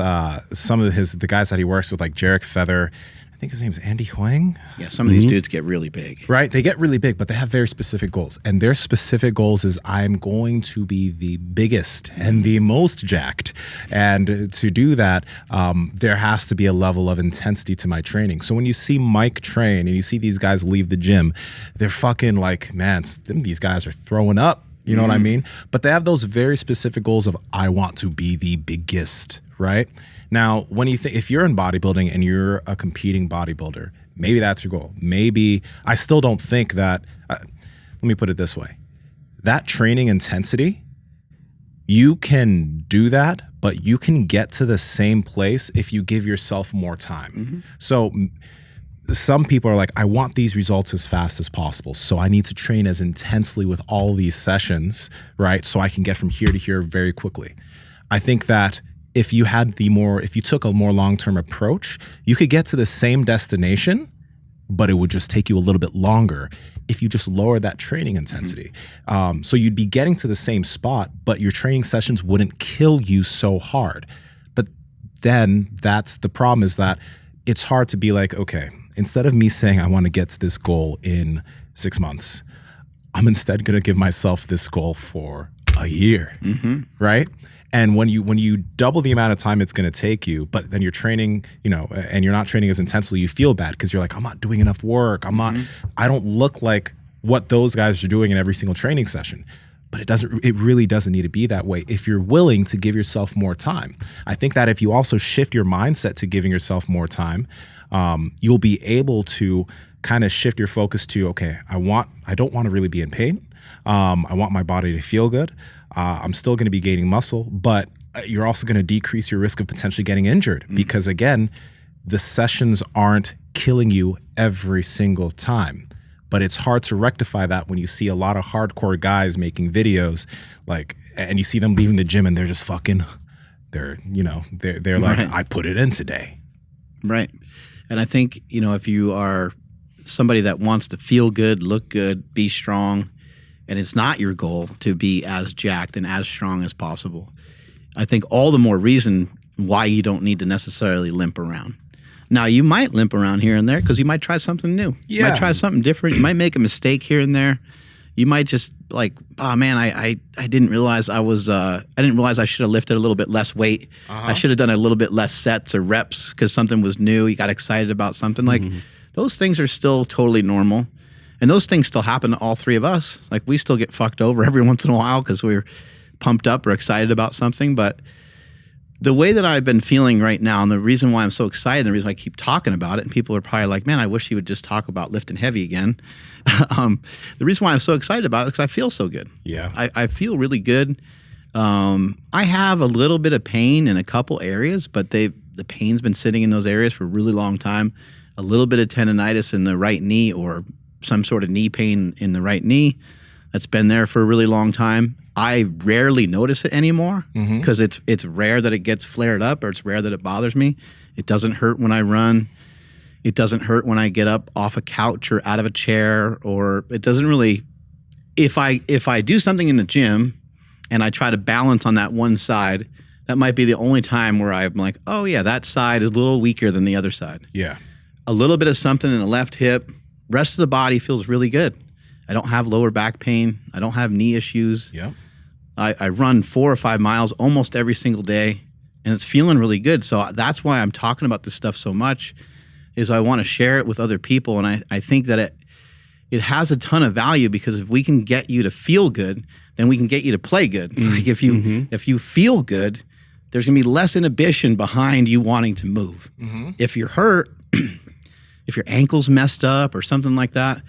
some of the guys that he works with, like Jarek Feather. I think his name's Andy Huang. Yeah, some of these dudes get really big. Right? They get really big, but they have very specific goals. And their specific goals is I'm going to be the biggest and the most jacked. And to do that, there has to be a level of intensity to my training. So when you see Mike train and you see these guys leave the gym, they're fucking like, man, these guys are throwing up. You know what I mean? But they have those very specific goals of I want to be the biggest, right? Now, when you think, if you're in bodybuilding and you're a competing bodybuilder, maybe that's your goal. Maybe, I still don't think that, let me put it this way. That training intensity, you can do that, but you can get to the same place if you give yourself more time. So some people are like, I want these results as fast as possible. So I need to train as intensely with all these sessions, right? So I can get from here to here very quickly. I think that if you took a more long-term approach, you could get to the same destination, but it would just take you a little bit longer if you just lower that training intensity. So you'd be getting to the same spot, but your training sessions wouldn't kill you so hard. But then that's the problem, is that it's hard to be like, okay, instead of me saying I want to get to this goal in 6 months, I'm instead going to give myself this goal for a year, right? And when you double the amount of time it's going to take you, but then you're training, and you're not training as intensely, you feel bad because you're like, I'm not doing enough work. I don't look like what those guys are doing in every single training session. But it really doesn't need to be that way if you're willing to give yourself more time. I think that if you also shift your mindset to giving yourself more time, you'll be able to kind of shift your focus to, okay, I don't want to really be in pain. I want my body to feel good. I'm still going to be gaining muscle, but you're also going to decrease your risk of potentially getting injured because, again, the sessions aren't killing you every single time. But it's hard to rectify that when you see a lot of hardcore guys making videos, and you see them leaving the gym and they're just they're like, I put it in today. Right. And I think, if you are somebody that wants to feel good, look good, be strong, and it's not your goal to be as jacked and as strong as possible, I think all the more reason why you don't need to necessarily limp around. Now, you might limp around here and there because you might try something new. Yeah. You might try something different. You might make a mistake here and there. You might just like, oh man, I didn't realize I should have lifted a little bit less weight. I should have done a little bit less sets or reps because something was new. You got excited about something. Like those things are still totally normal. And those things still happen to all three of us. Like we still get fucked over every once in a while because we're pumped up or excited about something. But the way that I've been feeling right now, and the reason why I'm so excited, and the reason why I keep talking about it, and people are probably like, man, I wish he would just talk about lifting heavy again. The reason why I'm so excited about it is because I feel so good. Yeah. I feel really good. I have a little bit of pain in a couple areas, but the pain's been sitting in those areas for a really long time. A little bit of tendonitis in the right knee or some sort of knee pain in the right knee that's been there for a really long time. I rarely notice it anymore because it's rare that it gets flared up or it's rare that it bothers me. It doesn't hurt when I run. It doesn't hurt when I get up off a couch or out of a chair, or it doesn't really, if I do something in the gym and I try to balance on that one side, that might be the only time where I'm like, oh yeah, that side is a little weaker than the other side. Yeah. A little bit of something in the left hip. Rest of the body feels really good. I don't have lower back pain. I don't have knee issues. Yeah. I run 4 or 5 miles almost every single day, and it's feeling really good. So that's why I'm talking about this stuff so much, is I want to share it with other people. And I think that it has a ton of value, because if we can get you to feel good, then we can get you to play good. Like if you feel good, there's gonna be less inhibition behind you wanting to move. If you're hurt, if your ankle's messed up or something like that,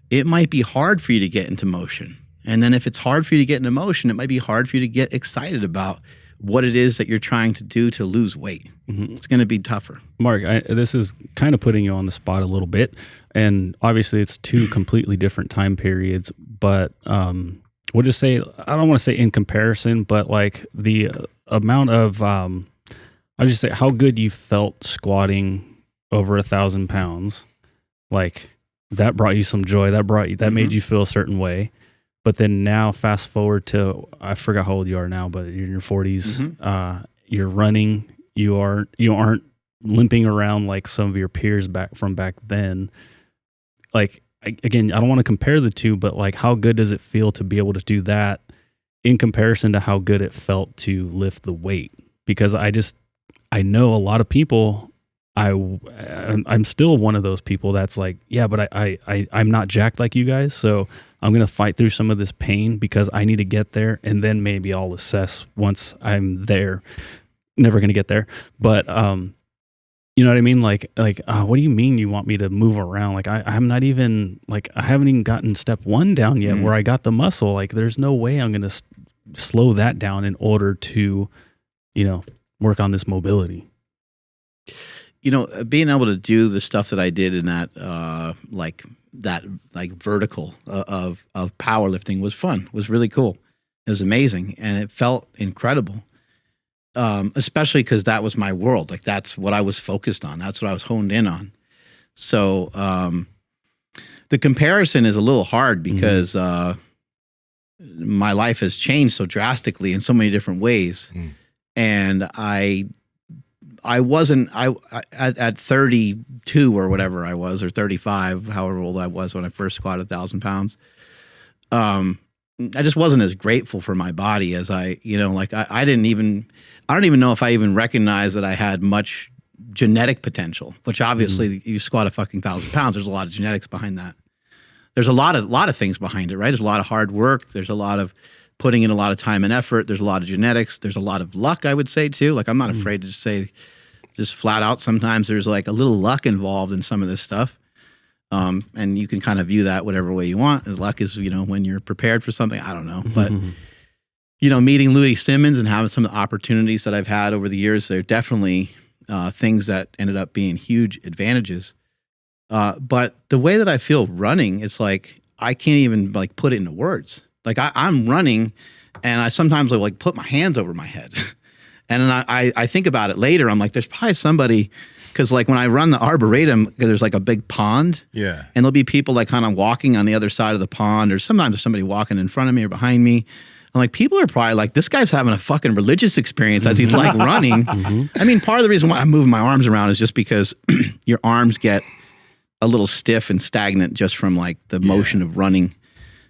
it might be hard for you to get into motion. And then if it's hard for you to get into motion, it might be hard for you to get excited about what it is that you're trying to do to lose weight. It's going to be tougher. Mark, this is kind of putting you on the spot a little bit. And obviously it's 2 completely different time periods, but we'll just say, I don't want to say in comparison, but like the amount of, I'll just say how good you felt squatting over 1,000 pounds, like that brought you some joy. That made you feel a certain way. But then now fast forward to, I forgot how old you are now, but you're in your 40s. You're running. You aren't limping around like some of your peers back then. Like, again, I don't want to compare the two, but like, how good does it feel to be able to do that in comparison to how good it felt to lift the weight? Because I know a lot of people. I'm still one of those people that's like, yeah, but I'm not jacked like you guys, so I'm gonna fight through some of this pain because I need to get there, and then maybe I'll assess once I'm there. Never gonna get there, but you know what I mean? Like, what do you mean you want me to move around? Like, I'm not even like, I haven't even gotten step 1 down yet, where I got the muscle. Like, there's no way I'm gonna slow that down in order to, work on this mobility. Being able to do the stuff that I did in that, vertical of powerlifting was fun. Was really cool. It was amazing, and it felt incredible. Especially because that was my world. Like, that's what I was focused on. That's what I was honed in on. So the comparison is a little hard because my life has changed so drastically in so many different ways, and I wasn't at 32 or whatever I was, or 35, however old I was when I first squatted 1,000 pounds. I just wasn't as grateful for my body as I don't even know if I even recognized that I had much genetic potential, which obviously you squat a fucking 1,000 pounds. There's a lot of genetics behind that. There's a lot of things behind it, right? There's a lot of hard work. There's a lot of putting in a lot of time and effort. There's a lot of genetics. There's a lot of luck, I would say, too. Like, I'm not afraid to just say, just flat out, sometimes there's like a little luck involved in some of this stuff. And you can kind of view that whatever way you want. As luck is, when you're prepared for something, I don't know. But, meeting Louis Simmons and having some of the opportunities that I've had over the years, they're definitely things that ended up being huge advantages. But the way that I feel running, it's like, I can't even like put it into words. Like, I'm running, and I sometimes like put my hands over my head. And then I think about it later. I'm like, there's probably somebody, because like when I run the Arboretum, there's like a big pond. Yeah. And there'll be people like kind of walking on the other side of the pond, or sometimes there's somebody walking in front of me or behind me. I'm like, people are probably like, this guy's having a fucking religious experience as he's like running. I mean, part of the reason why I'm moving my arms around is just because your arms get a little stiff and stagnant just from like the motion of running.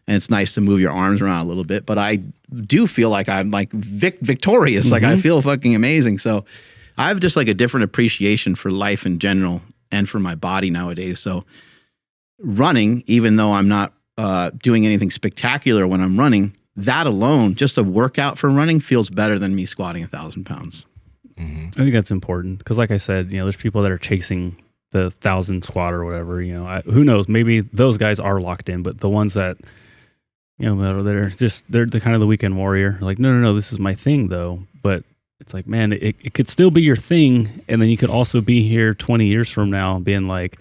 And it's nice to move your arms around a little bit, but I do feel like I'm like victorious. Like, I feel fucking amazing. So I have just like a different appreciation for life in general and for my body nowadays. So running, even though I'm not doing anything spectacular when I'm running, that alone, just a workout for running, feels better than me squatting 1,000 pounds. I think that's important because, like I said, there's people that are chasing the 1,000 squat or whatever. Who knows? Maybe those guys are locked in, but the ones that they're the kind of the weekend warrior. Like, no, this is my thing though. But it's like, man, it could still be your thing, and then you could also be here 20 years from now being like,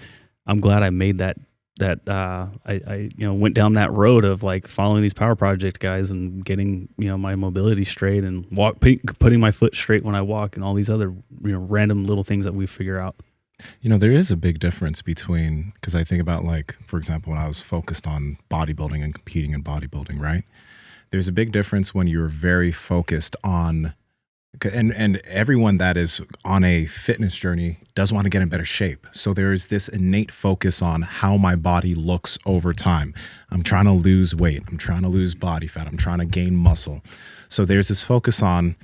I'm glad I made that I went down that road of like following these Power Project guys and getting my mobility straight and putting my foot straight when I walk, and all these other random little things that we figure out. There is a big difference between, because I think about, like, for example, when I was focused on bodybuilding and competing in bodybuilding, right? There's a big difference when you're very focused on, and everyone that is on a fitness journey does want to get in better shape. So there's this innate focus on how my body looks over time. I'm trying to lose weight. I'm trying to lose body fat. I'm trying to gain muscle. So there's this focus on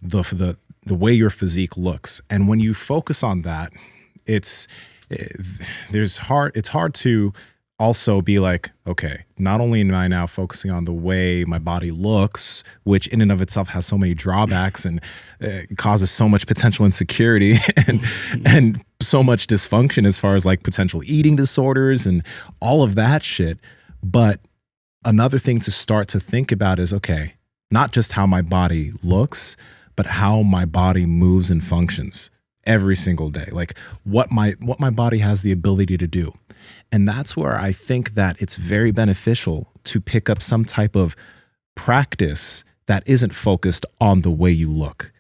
the way your physique looks. And when you focus on that, it's hard to also be like, okay, not only am I now focusing on the way my body looks, which in and of itself has so many drawbacks and causes so much potential insecurity and so much dysfunction as far as like potential eating disorders and all of that shit. But another thing to start to think about is, okay, not just how my body looks, but how my body moves and functions every single day, like what my body has the ability to do. And that's where I think that it's very beneficial to pick up some type of practice that isn't focused on the way you look.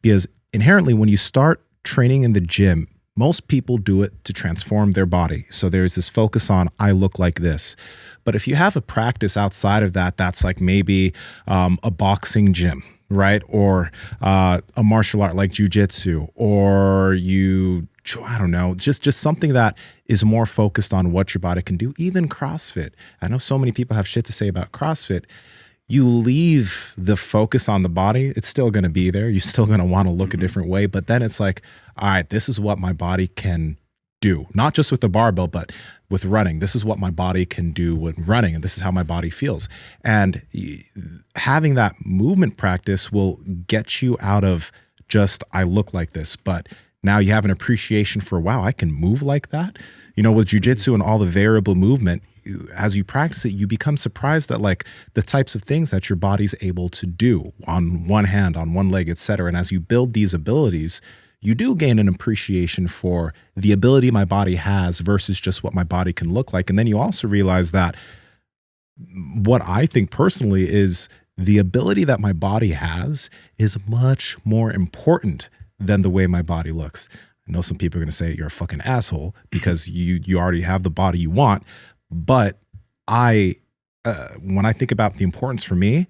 Because inherently, when you start training in the gym, Most people do it to transform their body. So there's this focus on, I look like this. But if you have a practice outside of that, that's like maybe a boxing gym, right? Or a martial art like jujitsu, or I don't know, just something that is more focused on what your body can do. Even CrossFit. I know so many people have shit to say about CrossFit. You leave the focus on the body, it's still going to be there. You're still going to want to look a different way. But then it's like, all right, this is what my body can do. Not just with the barbell, but with running. This is what my body can do with running. And this is how my body feels. And having that movement practice will get you out of just, I look like this. But now you have an appreciation for, wow, I can move like that. You know, with jujitsu and all the variable movement, as you practice it, you become surprised at like the types of things that your body's able to do on one hand, on one leg, etc. And as you build these abilities, you do gain an appreciation for the ability my body has versus just what my body can look like. And then you also realize that what I think personally is the ability that my body has is much more important than the way my body looks. I know some people are going to say you're a fucking asshole because you already have the body you want. But when I think about the importance for me,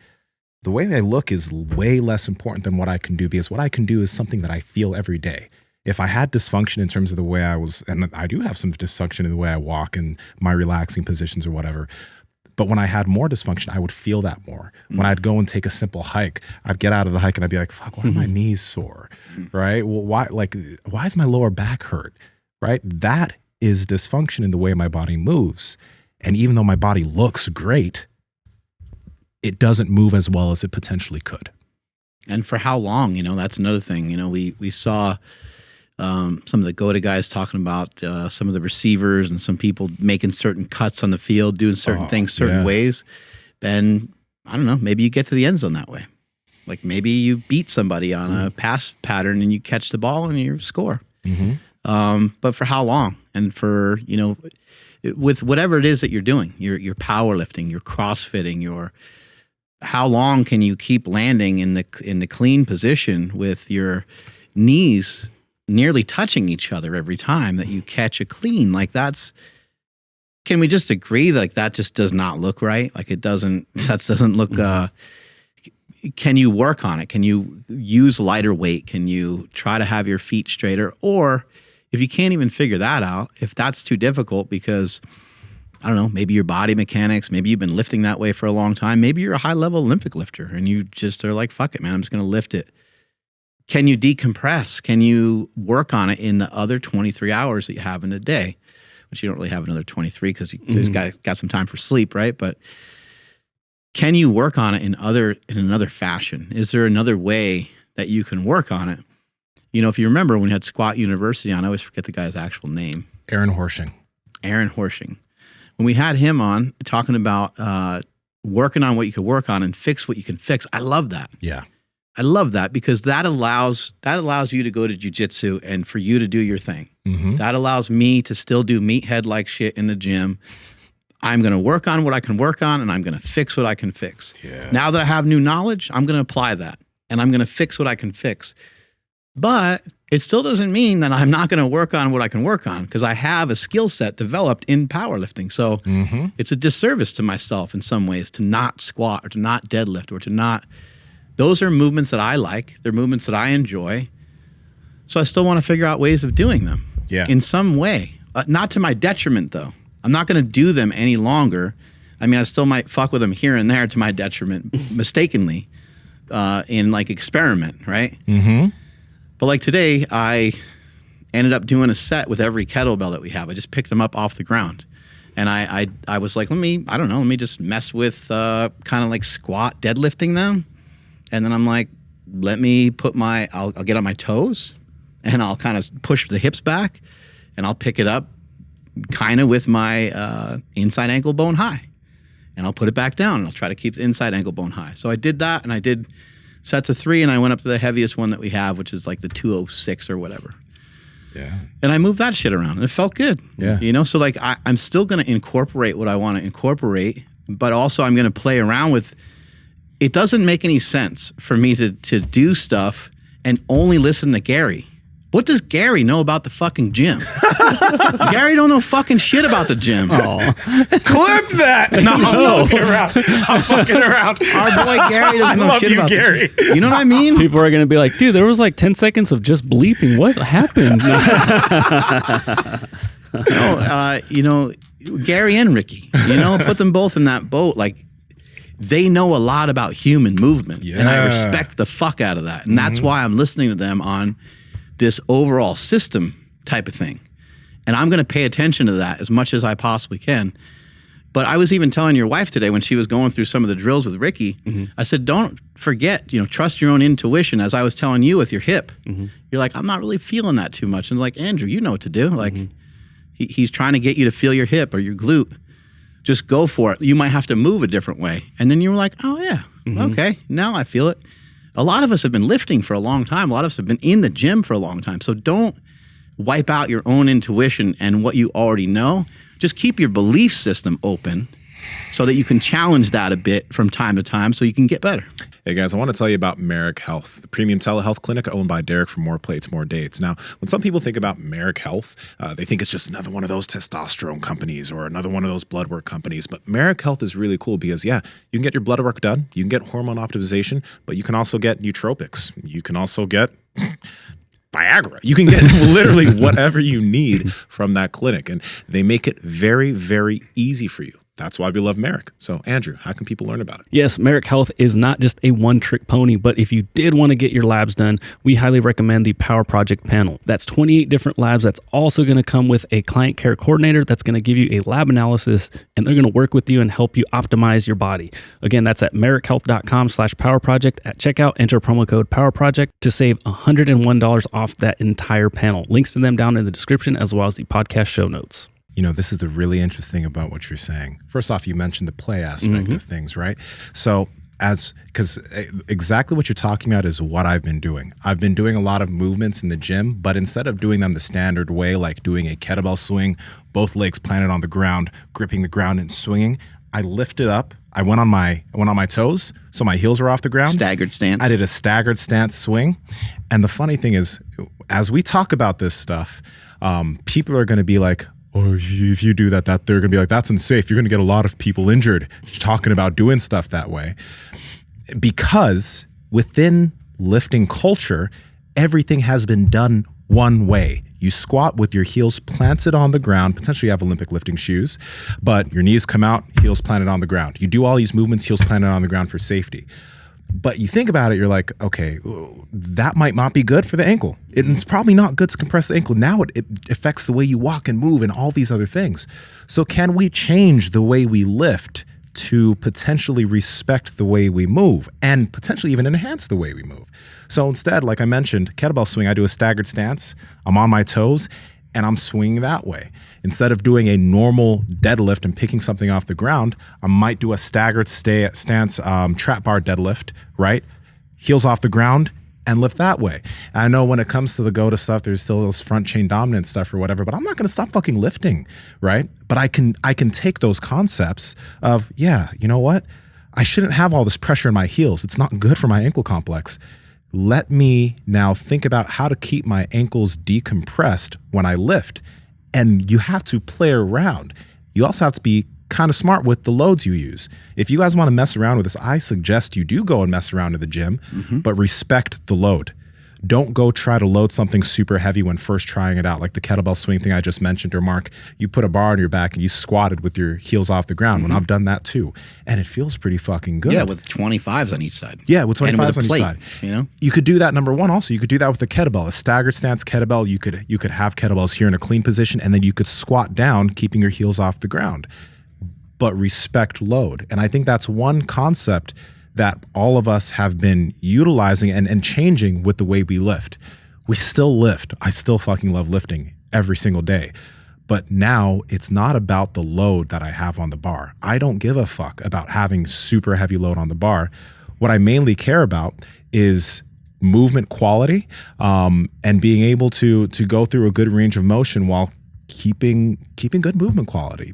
the way I look is way less important than what I can do, because what I can do is something that I feel every day. If I had dysfunction in terms of the way I was, and I do have some dysfunction in the way I walk and my relaxing positions or whatever, but when I had more dysfunction, I would feel that more. When I'd go and take a simple hike, I'd get out of the hike and I'd be like, fuck, why are my knees sore, right? Well, why is my lower back hurt, right? That is dysfunction in the way my body moves. And even though my body looks great, it doesn't move as well as it potentially could. And for how long? You know, that's another thing. You know, we saw some of the GOATA guys talking about some of the receivers and some people making certain cuts on the field, doing certain things certain ways. And I don't know, maybe you get to the end zone that way. Like maybe you beat somebody on a pass pattern and you catch the ball and you score. But for how long? And for, you know, with whatever it is that you're doing, your powerlifting, your CrossFitting, how long can you keep landing in the clean position with your knees nearly touching each other every time that you catch a clean? Like can we just agree like that just does not look right? Like that doesn't look, can you work on it? Can you use lighter weight? Can you try to have your feet straighter? Or if you can't even figure that out, if that's too difficult because, I don't know, maybe your body mechanics, maybe you've been lifting that way for a long time, maybe you're a high-level Olympic lifter and you just are like, fuck it, man, I'm just going to lift it. Can you decompress? Can you work on it in the other 23 hours that you have in a day? Which you don't really have another 23 because you got some time for sleep, right? But can you work on it in another fashion? Is there another way that you can work on it? You know, if you remember when we had Squat University on, I always forget the guy's actual name. Aaron Horshing. When we had him on talking about working on what you could work on and fix what you can fix, I love that. Yeah. I love that because that allows you to go to jiu-jitsu and for you to do your thing. That allows me to still do meathead like shit in the gym. I'm going to work on what I can work on and I'm going to fix what I can fix. Yeah. Now that I have new knowledge, I'm going to apply that and I'm going to fix what I can fix. But it still doesn't mean that I'm not going to work on what I can work on because I have a skill set developed in powerlifting. So it's a disservice to myself in some ways to not squat or to not deadlift or to not. Those are movements that I like. They're movements that I enjoy. So I still want to figure out ways of doing them in some way. Not to my detriment, though. I'm not going to do them any longer. I mean, I still might fuck with them here and there to my detriment, mistakenly, in like experiment, right? But like today, I ended up doing a set with every kettlebell that we have. I just picked them up off the ground. And I was like, let me just mess with kind of like squat deadlifting them. And then I'm like, let me put I'll get on my toes and I'll kind of push the hips back and I'll pick it up kind of with my inside ankle bone high. And I'll put it back down and I'll try to keep the inside ankle bone high. So I did that and I did sets of 3 and I went up to the heaviest one that we have, which is like the 206 or whatever. Yeah. And I moved that shit around and it felt good. Yeah. You know, so like I'm still going to incorporate what I want to incorporate, but also I'm going to play around with. It doesn't make any sense for me to do stuff and only listen to Gary What does Gary know about the fucking gym? Gary don't know fucking shit about the gym. Clip that. No, I'm fucking around. I'm fucking around. Our boy Gary doesn't know shit about Gary. the gym. You know what I mean? People are going to be like, dude, there was like 10 seconds of just bleeping. What happened? No, Gary and Ricky, put them both in that boat. Like, they know a lot about human movement. Yeah. And I respect the fuck out of that. And that's why I'm listening to them on this overall system type of thing. And I'm going to pay attention to that as much as I possibly can. But I was even telling your wife today when she was going through some of the drills with Ricky, I said, don't forget, trust your own intuition. As I was telling you with your hip, you're like, I'm not really feeling that too much. And like, Andrew, you know what to do. Like, he's trying to get you to feel your hip or your glute. Just go for it. You might have to move a different way. And then you were like, oh yeah, okay, now I feel it. A lot of us have been lifting for a long time. A lot of us have been in the gym for a long time. So don't wipe out your own intuition and what you already know. Just keep your belief system open so that you can challenge that a bit from time to time so you can get better. Hey guys, I want to tell you about Merrick Health, the premium telehealth clinic owned by Derek from More Plates, More Dates. Now, when some people think about Merrick Health, they think it's just another one of those testosterone companies or another one of those blood work companies. But Merrick Health is really cool because, yeah, you can get your blood work done, you can get hormone optimization, but you can also get nootropics. You can also get Viagra. You can get literally whatever you need from that clinic. And they make it very, very easy for you. That's why we love Merrick. So, Andrew, how can people learn about it? Yes, Merrick Health is not just a one-trick pony, but if you did want to get your labs done, we highly recommend the Power Project panel. That's 28 different labs. That's also going to come with a client care coordinator that's going to give you a lab analysis, and they're going to work with you and help you optimize your body. Again, that's at merrickhealth.com/powerproject. At checkout, enter promo code PowerProject to save $101 off that entire panel. Links to them down in the description as well as the podcast show notes. This is the really interesting about what you're saying. First off, you mentioned the play aspect of things, right? So because exactly what you're talking about is what I've been doing. I've been doing a lot of movements in the gym, but instead of doing them the standard way, like doing a kettlebell swing, both legs planted on the ground, gripping the ground and swinging, I lifted up. I went on my toes, so my heels were off the ground. Staggered stance. I did a staggered stance swing. And the funny thing is, as we talk about this stuff, people are going to be like, or if you do that, they're going to be like, that's unsafe. You're going to get a lot of people injured talking about doing stuff that way. Because within lifting culture, everything has been done one way. You squat with your heels planted on the ground. Potentially you have Olympic lifting shoes, but your knees come out, heels planted on the ground. You do all these movements, heels planted on the ground for safety. But you think about it, you're like, okay, that might not be good for the ankle. It's probably not good to compress the ankle. Now it affects the way you walk and move and all these other things. So can we change the way we lift to potentially respect the way we move and potentially even enhance the way we move? So instead, like I mentioned, kettlebell swing, I do a staggered stance. I'm on my toes and I'm swinging that way. Instead of doing a normal deadlift and picking something off the ground, I might do a staggered stance trap bar deadlift, right? Heels off the ground and lift that way. And I know when it comes to the GOATA stuff, there's still those front chain dominant stuff or whatever, but I'm not going to stop fucking lifting, right? But I can take those concepts of, yeah, you know what? I shouldn't have all this pressure in my heels. It's not good for my ankle complex. Let me now think about how to keep my ankles decompressed when I lift. And you have to play around. You also have to be kind of smart with the loads you use. If you guys want to mess around with this, I suggest you do go and mess around in the gym, but respect the load. Don't go try to load something super heavy when first trying it out, like the kettlebell swing thing I just mentioned, or Mark, you put a bar on your back and you squatted with your heels off the ground. When I've done that too, and it feels pretty fucking good. Yeah, with 25s on each side. Yeah, with 25s on each side. You could do that, number one. Also, you could do that with the kettlebell, a staggered stance kettlebell. You could have kettlebells here in a clean position, and then you could squat down, keeping your heels off the ground, but respect load. And I think that's one concept that all of us have been utilizing and changing with the way we lift. We still lift. I still fucking love lifting every single day. But now it's not about the load that I have on the bar. I don't give a fuck about having super heavy load on the bar. What I mainly care about is movement quality, and being able to go through a good range of motion while keeping good movement quality.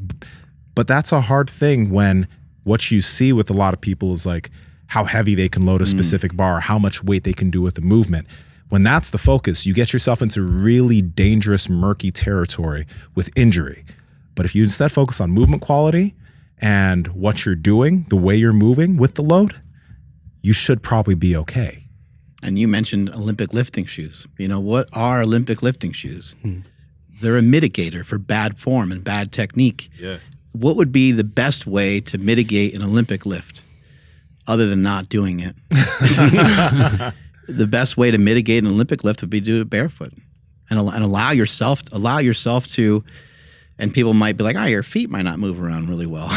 But that's a hard thing when what you see with a lot of people is like how heavy they can load a specific bar, how much weight they can do with the movement. When that's the focus, you get yourself into really dangerous, murky territory with injury. But if you instead focus on movement quality and what you're doing, the way you're moving with the load, you should probably be okay. And you mentioned Olympic lifting shoes. You know, what are Olympic lifting shoes? They're a mitigator for bad form and bad technique. Yeah. What would be the best way to mitigate an Olympic lift other than not doing it? The best way to mitigate an Olympic lift would be to do it barefoot and allow yourself to, and people might be like, your feet might not move around really well.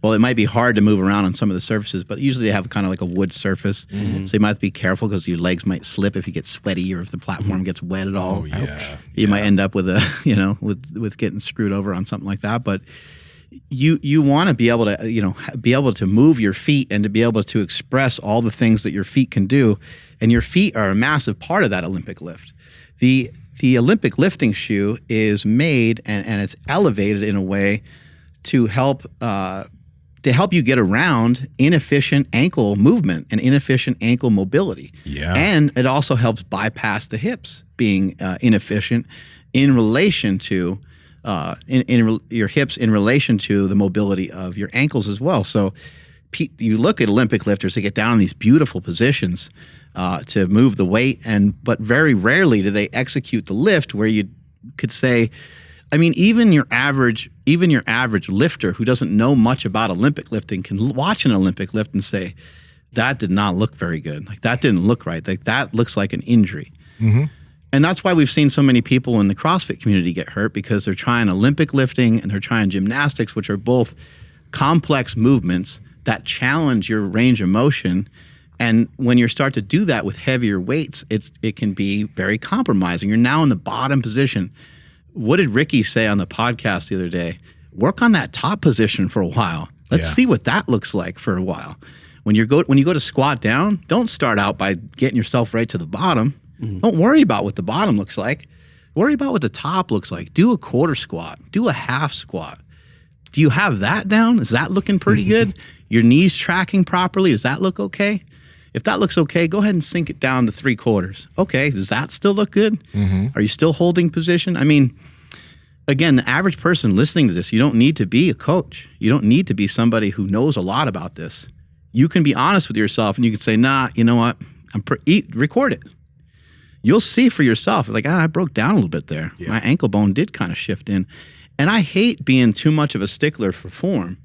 Well, it might be hard to move around on some of the surfaces, but usually they have kind of like a wood surface. So you might have to be careful because your legs might slip if you get sweaty or if the platform gets wet at all. Oh, yeah. You might end up with with getting screwed over on something like that. But you want to be able to, move your feet and to be able to express all the things that your feet can do. And your feet are a massive part of that Olympic lift. The Olympic lifting shoe is made and it's elevated in a way to help you get around inefficient ankle movement and inefficient ankle mobility. Yeah. And it also helps bypass the hips being inefficient in relation to your hips in relation to the mobility of your ankles as well. So you look at Olympic lifters, they get down in these beautiful positions to move the weight, but very rarely do they execute the lift where you could say, I mean, even your average lifter who doesn't know much about Olympic lifting can watch an Olympic lift and say, that did not look very good. Like, that didn't look right. Like, that looks like an injury. And that's why we've seen so many people in the CrossFit community get hurt, because they're trying Olympic lifting and they're trying gymnastics, which are both complex movements that challenge your range of motion. And when you start to do that with heavier weights, it can be very compromising. You're now in the bottom position. What did Ricky say on the podcast the other day? Work on that top position for a while. Let's see what that looks like for a while. When you go to squat down, don't start out by getting yourself right to the bottom. Don't worry about what the bottom looks like. Worry about what the top looks like. Do a quarter squat. Do a half squat. Do you have that down? Is that looking pretty good? Your knees tracking properly? Does that look okay? If that looks okay, go ahead and sink it down to 3/4. Okay, does that still look good? Are you still holding position? I mean, again, the average person listening to this, you don't need to be a coach. You don't need to be somebody who knows a lot about this. You can be honest with yourself and you can say, nah, you know what? Record it. You'll see for yourself, like, I broke down a little bit there. Yeah. My ankle bone did kind of shift in. And I hate being too much of a stickler for form.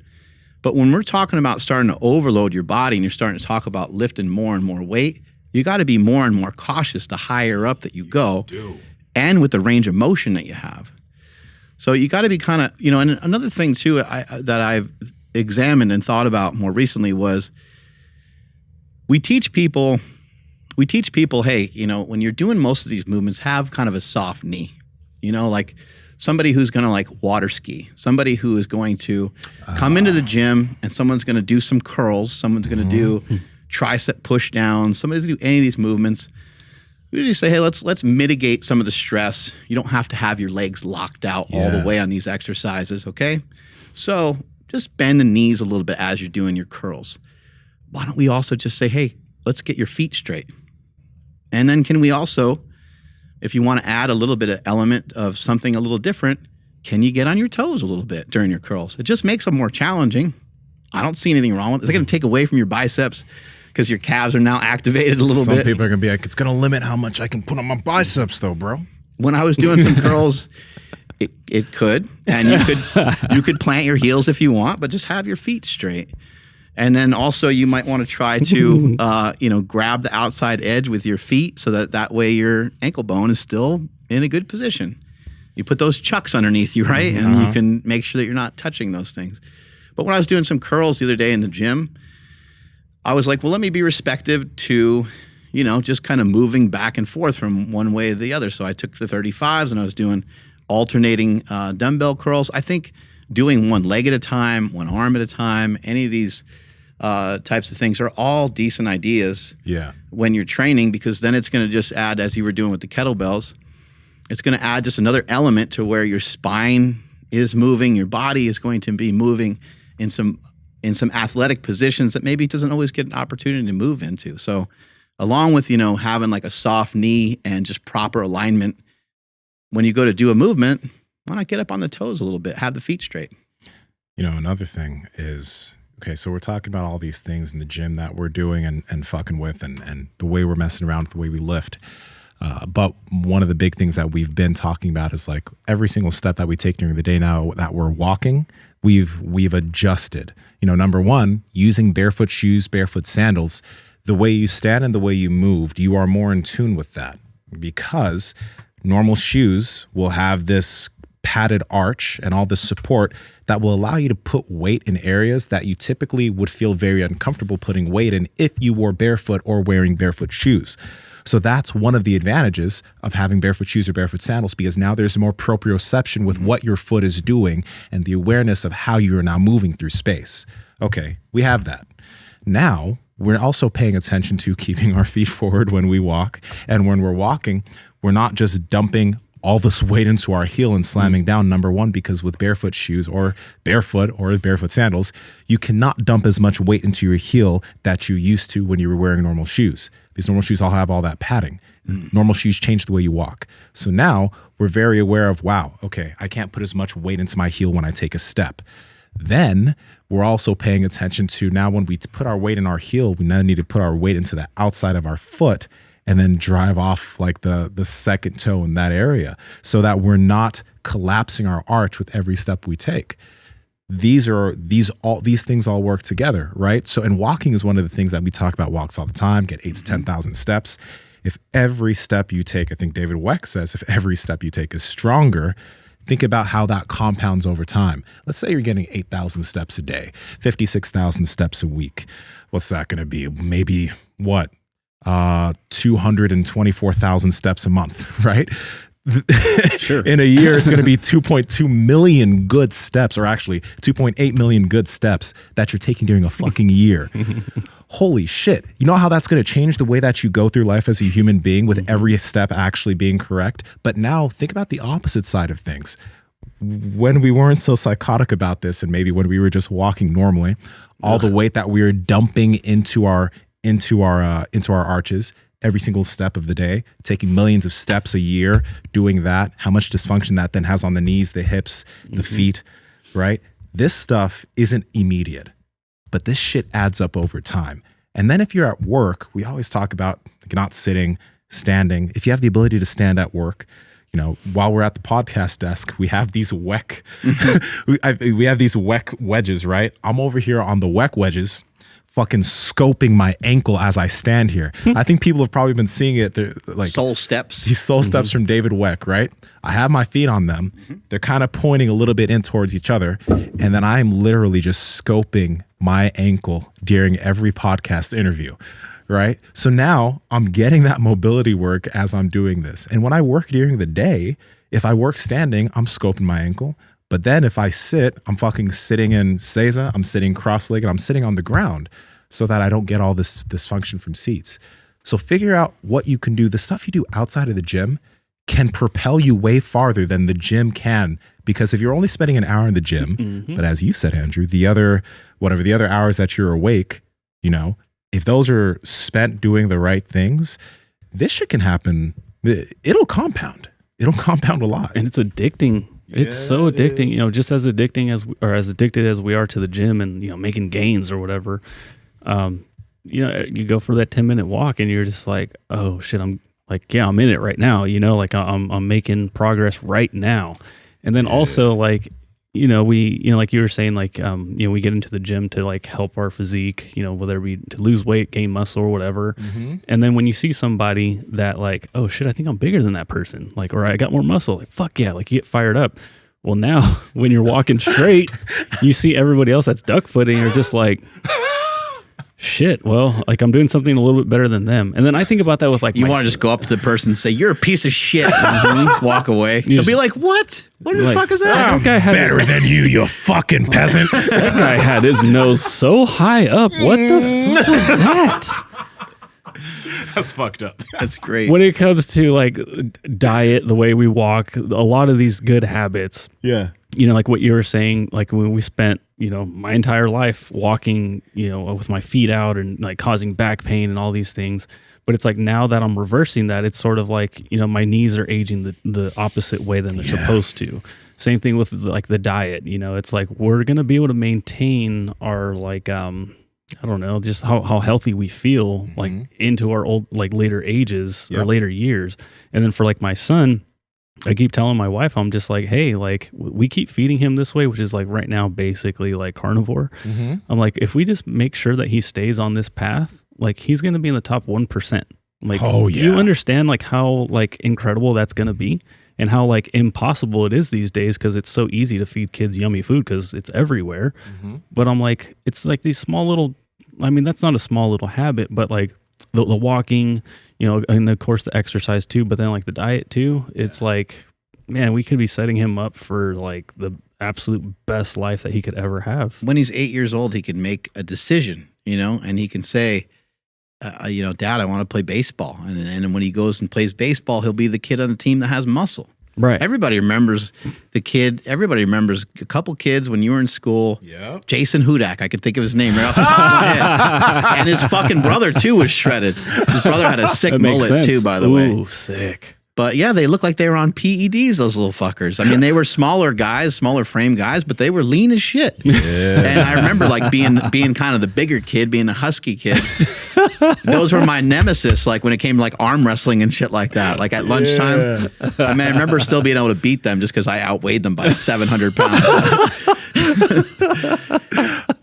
But when we're talking about starting to overload your body and you're starting to talk about lifting more and more weight, you got to be more and more cautious the higher up that you go and with the range of motion that you have. So you got to be kind of, and another thing too that I've examined and thought about more recently was we teach people, hey, when you're doing most of these movements, have kind of a soft knee, like somebody who's going to like water ski, somebody who is going to come into the gym and someone's going to do some curls, someone's going to do tricep push down, somebody's going to do any of these movements. We usually say, hey, let's mitigate some of the stress. You don't have to have your legs locked out all the way on these exercises, okay? So just bend the knees a little bit as you're doing your curls. Why don't we also just say, hey, let's get your feet straight. And then can we also, if you want to add a little bit of element of something a little different, can you get on your toes a little bit during your curls? It just makes them more challenging. I don't see anything wrong with it. It's going to take away from your biceps because your calves are now activated a little bit. Some people are going to be like, it's going to limit how much I can put on my biceps though, bro. When I was doing some curls, it could. And you could plant your heels if you want, but just have your feet straight. And then also you might want to try to, grab the outside edge with your feet so that way your ankle bone is still in a good position. You put those chucks underneath you, right? And you can make sure that you're not touching those things. But when I was doing some curls the other day in the gym, I was like, well, let me be respective to, just kind of moving back and forth from one way to the other. So I took the 35s and I was doing alternating dumbbell curls. I think doing one leg at a time, one arm at a time, any of these types of things are all decent ideas when you're training, because then it's going to just add, as you were doing with the kettlebells, it's going to add just another element to where your spine is moving, your body is going to be moving in some athletic positions that maybe it doesn't always get an opportunity to move into. So along with, having like a soft knee and just proper alignment, when you go to do a movement, why not get up on the toes a little bit, have the feet straight? Another thing is, okay, so we're talking about all these things in the gym that we're doing and fucking with and the way we're messing around with the way we lift. But one of the big things that we've been talking about is like every single step that we take during the day now that we're walking, we've adjusted. Number one, using barefoot shoes, barefoot sandals, the way you stand and the way you moved, you are more in tune with that, because normal shoes will have this padded arch and all this support that will allow you to put weight in areas that you typically would feel very uncomfortable putting weight in if you wore barefoot or wearing barefoot shoes. So that's one of the advantages of having barefoot shoes or barefoot sandals, because now there's more proprioception with what your foot is doing and the awareness of how you are now moving through space. Okay, we have that. Now, we're also paying attention to keeping our feet forward when we walk. And when we're walking, we're not just dumping all this weight into our heel and slamming down. Number one, because with barefoot shoes or barefoot sandals, you cannot dump as much weight into your heel that you used to when you were wearing normal shoes. Because normal shoes all have all that padding. Normal shoes change the way you walk. So now we're very aware of, wow, okay, I can't put as much weight into my heel when I take a step. Then we're also paying attention to, now when we put our weight in our heel, we now need to put our weight into the outside of our foot and then drive off like the second toe in that area, so that we're not collapsing our arch with every step we take. These things all work together, right? So, and walking is one of the things that we talk about, walks all the time, get 8,000 to 10,000 steps. If every step you take, I think David Weck says, if every step you take is stronger, think about how that compounds over time. Let's say you're getting 8,000 steps a day, 56,000 steps a week. What's that going to be? Maybe what? 224,000 steps a month, right? Sure. In a year, it's going to be 2.2 million good steps, or actually 2.8 million good steps that you're taking during a fucking year. Holy shit. You know how that's going to change the way that you go through life as a human being, with every step actually being correct? But now think about the opposite side of things. When we weren't so psychotic about this, and maybe when we were just walking normally, all the weight that we were dumping into our arches every single step of the day, taking millions of steps a year, doing that, how much dysfunction that then has on the knees, the hips, the feet, right? This stuff isn't immediate, but this shit adds up over time. And then if you're at work, we always talk about not sitting, standing. If you have the ability to stand at work, while we're at the podcast desk, we have these WEC, we have these WEC wedges, right? I'm over here on the WEC wedges, fucking scoping my ankle as I stand here. I think people have probably been seeing it. They're like soul steps. These soul steps from David Weck, right? I have my feet on them. They're kind of pointing a little bit in towards each other. And then I'm literally just scoping my ankle during every podcast interview, right? So now I'm getting that mobility work as I'm doing this. And when I work during the day, if I work standing, I'm scoping my ankle. But then if I sit, I'm fucking sitting in Seiza, I'm sitting cross-legged, I'm sitting on the ground, so that I don't get all this dysfunction from seats. So figure out what you can do. The stuff you do outside of the gym can propel you way farther than the gym can. Because if you're only spending an hour in the gym, but as you said, Andrew, the other hours that you're awake, if those are spent doing the right things, this shit can happen. It'll compound. It'll compound a lot. And it's addicting. It's so addicting, just as addicted as we are to the gym and, making gains or whatever. You go for that 10-minute walk and you're just like, oh shit, I'm in it right now, I'm making progress right now. And then also like, we, like you were saying, like, we get into the gym to like help our physique, whether it be to lose weight, gain muscle or whatever. And then when you see somebody that like, oh shit, I think I'm bigger than that person, like, or I got more muscle, like, fuck yeah, like you get fired up. Well, now when you're walking straight, you see everybody else that's duck footing, you're just like, shit, well, like I'm doing something a little bit better than them. And then I think about that with like, you want to just go up to the person and say, you're a piece of shit. Walk away. They'll be like, what? What the fuck is that? I'm better than you fucking peasant. That guy had his nose so high up. What the fuck was that? That's fucked up. That's great. When it comes to like diet, the way we walk, a lot of these good habits. Yeah. Like what you were saying, like when we spent, my entire life walking, with my feet out and like causing back pain and all these things. But it's like now that I'm reversing that, it's sort of like, you know, my knees are aging the opposite way than they're supposed to. Same thing with like the diet, you know, it's like we're going to be able to maintain our like, I don't know, just how healthy we feel like into our old, like later ages or later years. And then for like my son, I keep telling my wife, I'm just like, hey, like we keep feeding him this way, which is like right now, basically like carnivore. I'm like, if we just make sure that he stays on this path, like he's going to be in the top 1%. Like, do you understand like how like incredible that's going to be? And how like impossible it is these days because it's so easy to feed kids yummy food because it's everywhere. But I'm like, it's like these small little, I mean, that's not a small little habit, but like the walking, you know, and of course the exercise too, but then like the diet too. It's like, man, we could be setting him up for like the absolute best life that he could ever have. When he's 8 years old, he can make a decision, you know, and he can say, you know, Dad, I want to play baseball. And when he goes and plays baseball, he'll be the kid on the team that has muscle. Right. Everybody remembers the kid. Everybody remembers a couple kids when you were in school. Yeah. Jason Hudak. I could think of his name right off the top of my head. And his fucking brother, too, was shredded. His brother had a sick mullet, too, by the way. Ooh, sick. But yeah, they looked like they were on PEDs, those little fuckers. I mean, they were smaller guys, smaller frame guys, but they were lean as shit. Yeah. And I remember like being kind of the bigger kid, being the husky kid. Those were my nemesis, like when it came to like arm wrestling and shit like that. Like at lunchtime, I mean, I remember still being able to beat them just because I outweighed them by 700 pounds.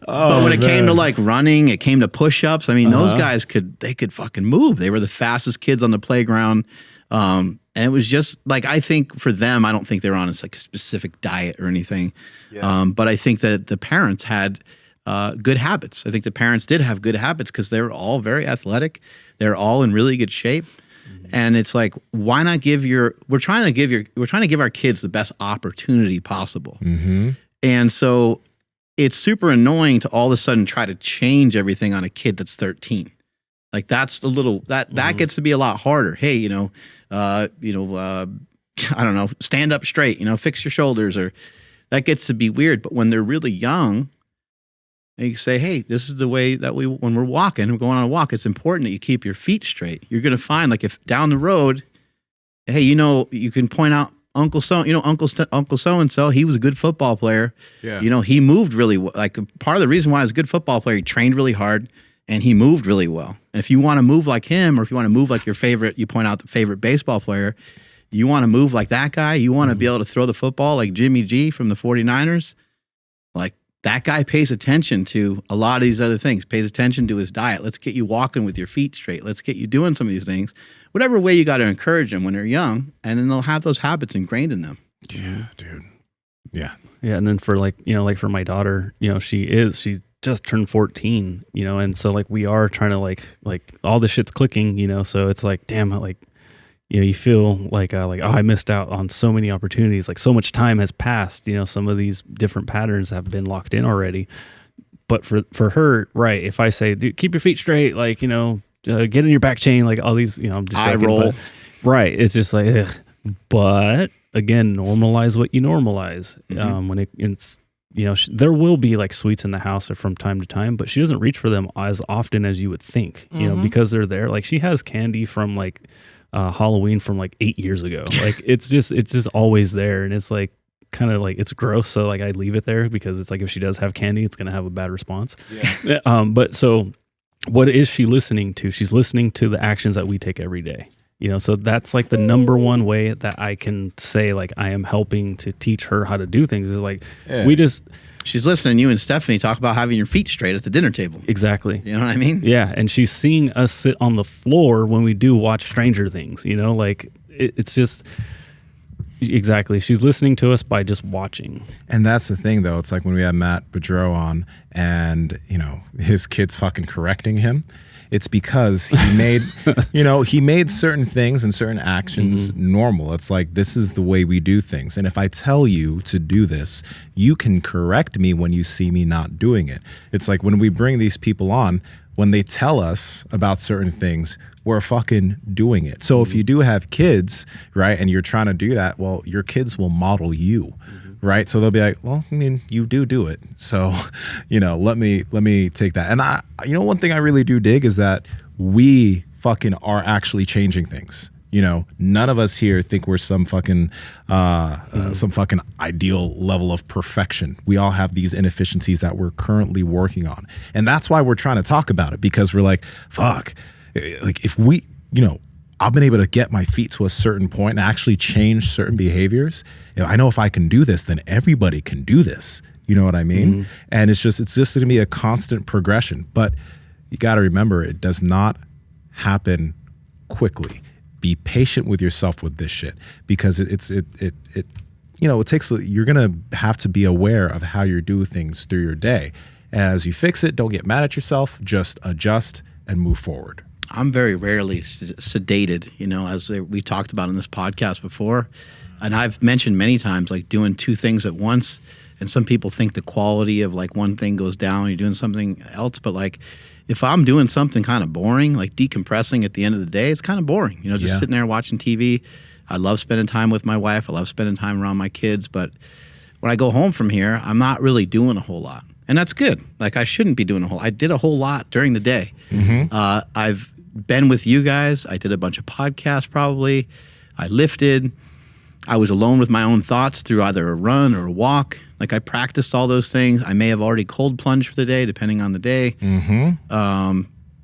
But when it came to like running, it came to push-ups. I mean, those guys could fucking move. They were the fastest kids on the playground. And it was just like, I think for them, I don't think they were on a like specific diet or anything. Yeah. But I think that the parents had good habits. I think the parents did have good habits because they were all very athletic. They're all in really good shape. And it's like, why not we're trying to give our kids the best opportunity possible. And so it's super annoying to all of a sudden try to change everything on a kid that's 13. Like that's a little, that gets to be a lot harder. Hey, I don't know, stand up straight, fix your shoulders, or that gets to be weird. But when they're really young, you say, hey, this is the way that when we're walking, we're going on a walk, it's important that you keep your feet straight. You're going to find like if down the road, hey, you can point out Uncle so-and-so, he was a good football player. Yeah. He moved really well. Like part of the reason why he was a good football player, he trained really hard and he moved really well. And if you want to move like him, or if you want to move like your favorite, you point out the favorite baseball player, you want to move like that guy, you want to be able to throw the football like Jimmy G from the 49ers, like that guy pays attention to a lot of these other things, pays attention to his diet. Let's get you walking with your feet straight. Let's get you doing some of these things. Whatever way you got to encourage them when they're young, and then they'll have those habits ingrained in them. Yeah, dude. Yeah. Yeah, and then for like for my daughter, she just turned 14, and so like we are trying to like all the shit's clicking, so it's like, damn, like, you feel like, oh, I missed out on so many opportunities. Like so much time has passed, some of these different patterns have been locked in already. But for her, right, if I say, dude, keep your feet straight, like, get in your back chain, like all these, I'm just eye roll. Right. It's just like, ugh. But again, normalize what you normalize. When it's, there will be like sweets in the house from time to time, but she doesn't reach for them as often as you would think, because they're there. Like she has candy from like Halloween from like 8 years ago. Like it's just always there. And it's like, kind of like, it's gross. So like I leave it there because it's like, if she does have candy, it's going to have a bad response. Yeah. But so what is she listening to? She's listening to the actions that we take every day. So that's like the number one way that I can say like I am helping to teach her how to do things is like she's listening to you and Stephanie talk about having your feet straight at the dinner table. Exactly. You know what I mean? Yeah. And she's seeing us sit on the floor when we do watch Stranger Things, like it's just exactly. She's listening to us by just watching. And that's the thing though. It's like when we had Matt Boudreau on and, his kid's fucking correcting him. It's because he made, he made certain things and certain actions normal. It's like, this is the way we do things. And if I tell you to do this, you can correct me when you see me not doing it. It's like when we bring these people on, when they tell us about certain things, we're fucking doing it. So if you do have kids, right, and you're trying to do that, well, your kids will model you. Right. So they'll be like, well, I mean, you do it. So, let me take that. And one thing I really do dig is that we fucking are actually changing things. You know, none of us here think we're some fucking ideal level of perfection. We all have these inefficiencies that we're currently working on. And that's why we're trying to talk about it, because we're like, fuck, like if we, you know, I've been able to get my feet to a certain point and actually change certain behaviors. You know, I know if I can do this, then everybody can do this. You know what I mean? And it's just going to be a constant progression. But you got to remember, it does not happen quickly. Be patient with yourself with this shit, because it you know, it takes, you're going to have to be aware of how you do things through your day. As you fix it, don't get mad at yourself, just adjust and move forward. I'm very rarely sedated, you know, as we talked about in this podcast before. And I've mentioned many times, like doing two things at once. And some people think the quality of like one thing goes down, you're doing something else. But like, if I'm doing something kind of boring, like decompressing at the end of the day, it's kind of boring, you know, just sitting there watching TV. I love spending time with my wife. I love spending time around my kids. But when I go home from here, I'm not really doing a whole lot. And that's good. Like, I shouldn't be doing I did a whole lot during the day. I've been with you guys. I did a bunch of podcasts probably. I lifted. I was alone with my own thoughts through either a run or a walk. Like, I practiced all those things. I may have already cold plunged for the day, depending on the day.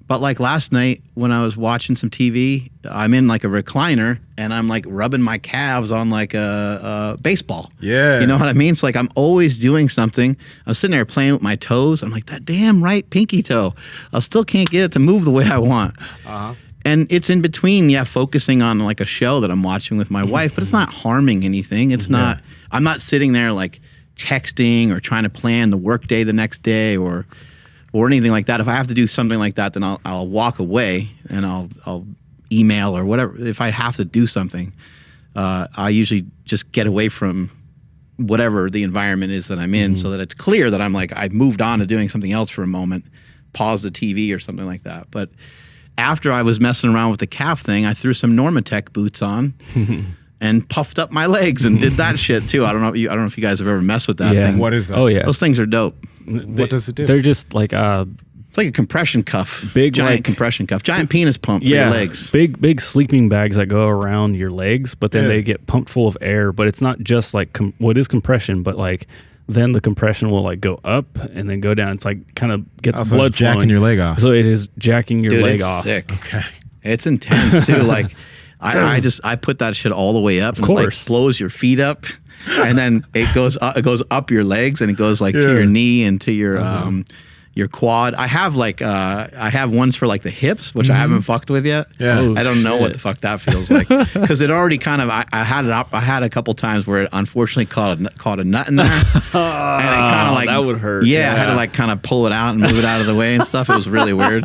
But like last night when I was watching some TV, I'm in like a recliner and I'm like rubbing my calves on like a baseball. Yeah. You know what I mean? It's like I'm always doing something. I was sitting there playing with my toes. I'm like, that damn right pinky toe. I still can't get it to move the way I want. And it's in between, focusing on like a show that I'm watching with my wife, but it's not harming anything. It's not, I'm not sitting there like texting or trying to plan the work day the next day or anything like that. If I have to do something like that, then I'll walk away and I'll email or whatever. If I have to do something, I usually just get away from whatever the environment is that I'm in, so that it's clear that I'm like, I've moved on to doing something else for a moment, pause the TV or something like that. But after I was messing around with the calf thing, I threw some Normatec boots on and puffed up my legs and did that shit too. I don't know if you guys have ever messed with that thing. What is that? Oh yeah, those things are dope. What does it do? They're just like it's like a compression cuff, giant like, compression cuff, giant penis pump for your legs. Big sleeping bags that go around your legs, but then they get pumped full of air. But it's not just like what is compression, but like then the compression will like go up and then go down. It's like kind of gets blood it's jacking flowing. your leg off. So it is jacking your leg off. Sick. Okay, it's intense too. Like I put that shit all the way up. Of course, it like blows your feet up. And then it goes up your legs and it goes like to your knee and to your quad. I have like I have ones for like the hips, which I haven't fucked with yet. I don't know what the fuck that feels like, because it already kind of I had it up. I had a couple times where it unfortunately caught a nut in there, and it kind of like that would hurt. Yeah, I had to like kind of pull it out and move it out of the way and stuff. It was really weird.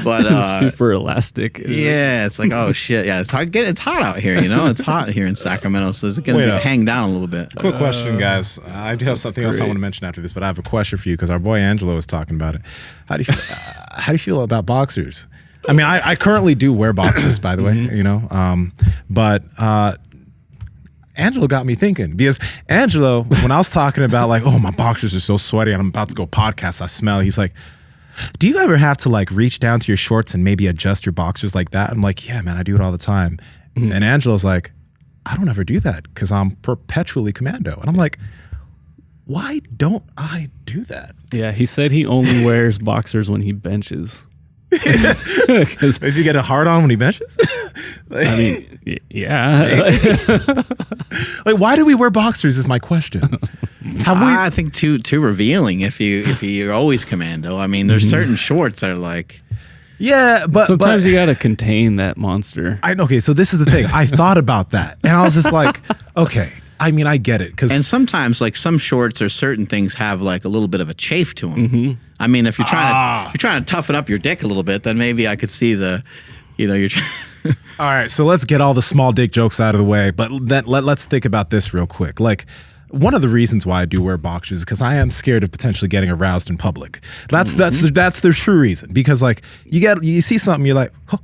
But super elastic. It's like, oh shit, it's hot out here, you know. It's hot here in Sacramento, so it's gonna hang down a little bit. Quick question, guys. I do have something else I want to mention after this, but I have a question for you because our boy Angelo was talking about it. How do you feel about boxers? I mean, I currently do wear boxers, by the way, you know, but Angelo got me thinking, because Angelo, when I was talking about like, oh, my boxers are so sweaty and I'm about to go podcast, I smell, he's like, do you ever have to like reach down to your shorts and maybe adjust your boxers like that? I'm like, yeah, man, I do it all the time. And Angelo's like, I don't ever do that because I'm perpetually commando. And I'm like, why don't I do that? Yeah, he said he only wears boxers when he benches. Does he get a hard on when he benches? I mean, yeah. Like, why do we wear boxers is my question. I think too revealing if you're always commando. I mean, there's certain shorts that are like, but sometimes you gotta contain that monster. Okay, so this is the thing. I thought about that, and I was just like, okay. I mean, I get it, and sometimes like some shorts or certain things have like a little bit of a chafe to them. I mean, if you're trying to toughen up your dick a little bit, then maybe I could see you're. All right, so let's get all the small dick jokes out of the way, but let's think about this real quick. Like, one of the reasons why I do wear boxers is because I am scared of potentially getting aroused in public. That's the true reason. Because like you see something, you're like, huh.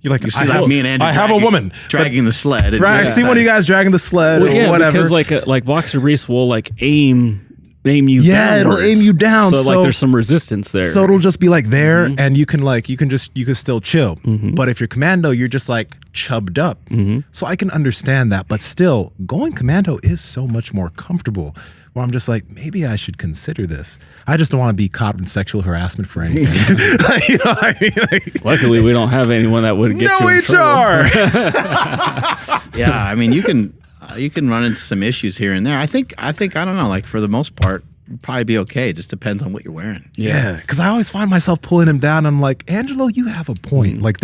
You're like, me and Andrew I have a woman dragging the sled. Right, I see one of you guys dragging the sled or whatever. Because like boxer briefs will like aim aim you. Yeah, downwards. it'll aim you down. So like there's some resistance there. So it'll just be like there, and you can still chill. Mm-hmm. But if you're commando, you're just like chubbed up. So I can understand that. But still, going commando is so much more comfortable. Where I'm just like, maybe I should consider this. I just don't want to be caught in sexual harassment for anything. You know what I mean? Like, luckily, we don't have anyone that would get no you in trouble. HR. Yeah, I mean, you can run into some issues here and there. I think I don't know. Like for the most part, you'd probably be okay. It just depends on what you're wearing. Yeah, because I always find myself pulling him down. I'm like, Angelo, you have a point. Like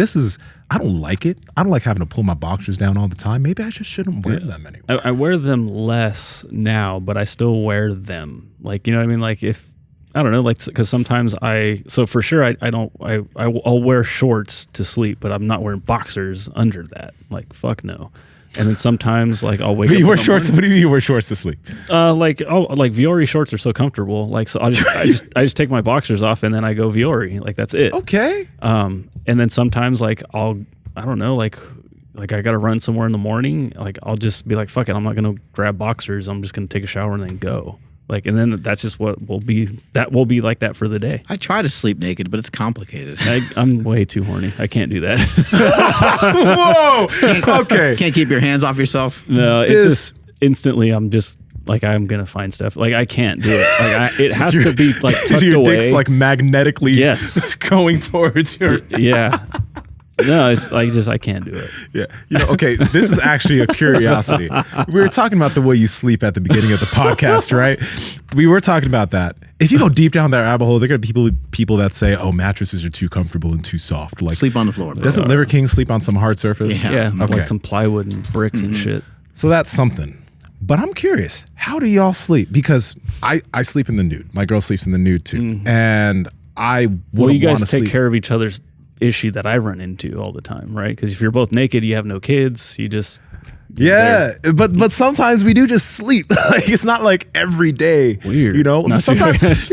I don't like it. I don't like having to pull my boxers down all the time. Maybe I just shouldn't wear them anymore. I wear them less now, but I still wear them. Like, you know what I mean? Like if, I don't know, like, because sometimes for sure I'll wear shorts to sleep, but I'm not wearing boxers under that. Like, fuck no. And then sometimes like I'll wake up. You wear shorts? What do you mean you wear shorts to sleep? Like Viore shorts are so comfortable. Like so I just take my boxers off and then I go Viore. Like that's it. Okay. And then sometimes like I don't know, like I got to run somewhere in the morning. Like I'll just be like, fuck it, I'm not gonna grab boxers. I'm just gonna take a shower and then go. Like, and then that's just what will be. That will be like that for the day. I try to sleep naked, but it's complicated. I'm way too horny. I can't do that. Whoa. Okay. Can't keep your hands off yourself. No, it's just instantly. I'm just like I'm gonna find stuff. Like I can't do it. Like it has to be like tucked your away. dick's like magnetically going towards your. Yeah. No, it's like I can't do it. Yeah. You know, okay, this is actually a curiosity. We were talking about the way you sleep at the beginning of the podcast, right? We were talking about that. If you go deep down that rabbit hole, there are going to be people that say, oh, mattresses are too comfortable and too soft. Like Sleep on the floor. Bro. Doesn't Liver King sleep on some hard surface? Yeah, Okay. like some plywood and bricks and shit. So that's something. But I'm curious, how do y'all sleep? Because I sleep in the nude. My girl sleeps in the nude too. And I wouldn't Well, you guys want to take sleep. care of each other's issue that I run into all the time, right? Because if you're both naked, you have no kids, you just Yeah, but sometimes we do just sleep. Like it's not like every day. Weird. You know? Not Sometimes, I'm just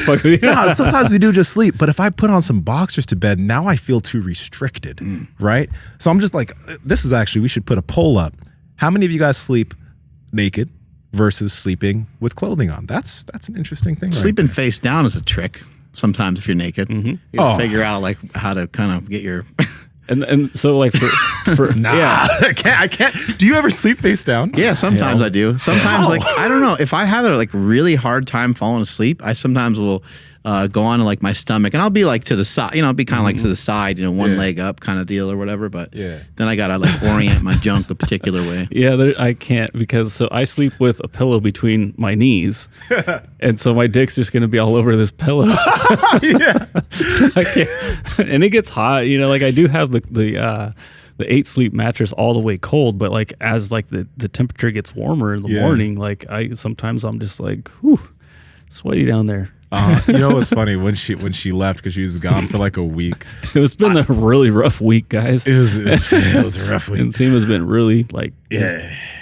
fucking with you. no, sometimes we do just sleep. But if I put on some boxers to bed, now I feel too restricted, right? So I'm just like, this is actually, we should put a poll up. How many of you guys sleep naked versus sleeping with clothing on? That's an interesting thing. Sleeping face down is a trick. Sometimes if you're naked, you gotta figure out like how to kind of get your. and so like for Yeah, I can't. Do you ever sleep face down? Yeah, sometimes I do. Sometimes like I don't know if I have a like really hard time falling asleep. I sometimes will go on to like my stomach and I'll be like to the side. You know, I'll be kind of like to the side. You know, one leg up kind of deal or whatever. But then I gotta like orient my junk a particular way. Yeah, I can't because so I sleep with a pillow between my knees, and so my dick's just gonna be all over this pillow. Yeah. So I can't, and it gets hot. You know, like I do have the 8 sleep mattress all the way cold, but like as like the temperature gets warmer in the morning, like sometimes I'm just like, whew, sweaty down there. You know what's funny when she left because she was gone for like a week. It's been a really rough week, guys. It was a rough week. Nsima's been really like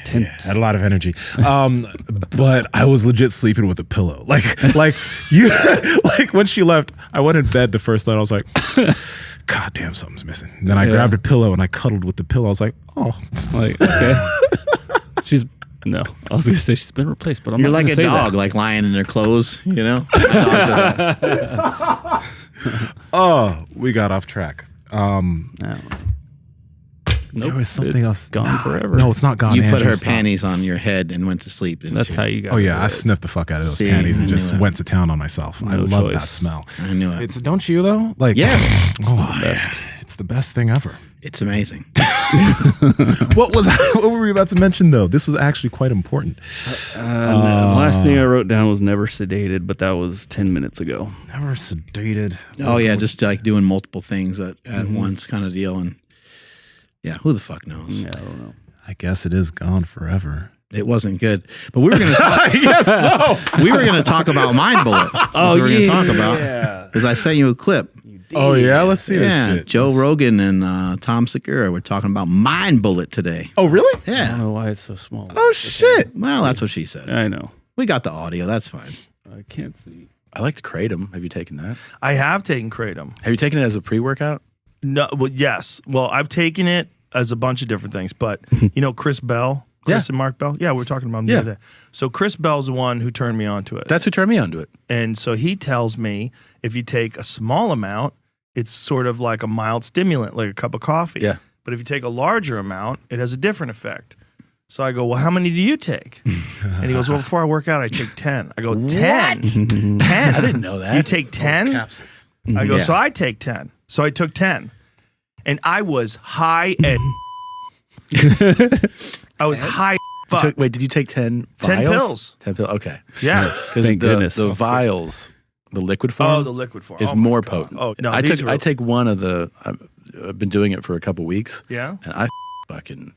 tense. Had a lot of energy. But I was legit sleeping with a pillow. Like you like when she left, I went in bed the first night. I was like, God damn, something's missing. And then I grabbed a pillow and I cuddled with the pillow. I was like, oh, like okay. No, I was gonna say she's been replaced, but I'm You're not like gonna a say dog, that. like lying in their clothes. You know. oh, we got off track. No. There Nope, was something else. gone forever. No, it's not gone. You put Andrew, her stop. panties on your head and went to sleep. didn't That's you? how you got. Oh yeah, I it. sniffed the fuck out of those See, panties and I knew just it. went to town on myself. I No love choice. that smell. I knew it. It's don't you though? Like Yeah. oh, best. it's the best thing ever. It's amazing. What were we about to mention though? This was actually quite important. The last thing I wrote down was never sedated, but that was 10 minutes ago. Never sedated. Oh yeah, just like doing multiple things at once, kind of deal. And yeah, who the fuck knows? Yeah, I don't know. I guess it is gone forever. It wasn't good, but we were gonna. Talk, Yes, so. we were gonna talk about Mind Bullet. Oh, we were gonna talk about yeah. because I sent you a clip. Oh yeah, let's see Yeah, this shit. Joe Rogan and Tom Segura were talking about Mind Bullet today. Oh really? I don't Yeah. know why it's so small. Oh shit. Well, that's what she said. I know. We got the audio. That's fine. I can't see. I like the Kratom. Have you taken that? I have taken Kratom. Have you taken it as a pre-workout? No, well, yes. Well, I've taken it as a bunch of different things, but you know, Chris Bell, Chris and Mark Bell? Yeah, we were talking about them the other day. So Chris Bell's the one who turned me on to it. That's who turned me onto it. And so he tells me if you take a small amount, it's sort of like a mild stimulant, like a cup of coffee. Yeah. But if you take a larger amount, it has a different effect. So I go, well, how many do you take? And he goes, well, before I work out, I take 10. I go, 10? 10? I didn't know that. You take 10? Capsules. I go, so I take 10. So I took 10. And I was high as I was high as fuck. Wait, did you take 10 vials? 10 pills. 10 pills. Okay. Yeah. Because Thank goodness. the vials, the liquid form, Oh, the liquid form. is Oh my more God. potent. Oh, no, I these are- take one of the. I've been doing it for a couple weeks, Yeah. and I fucking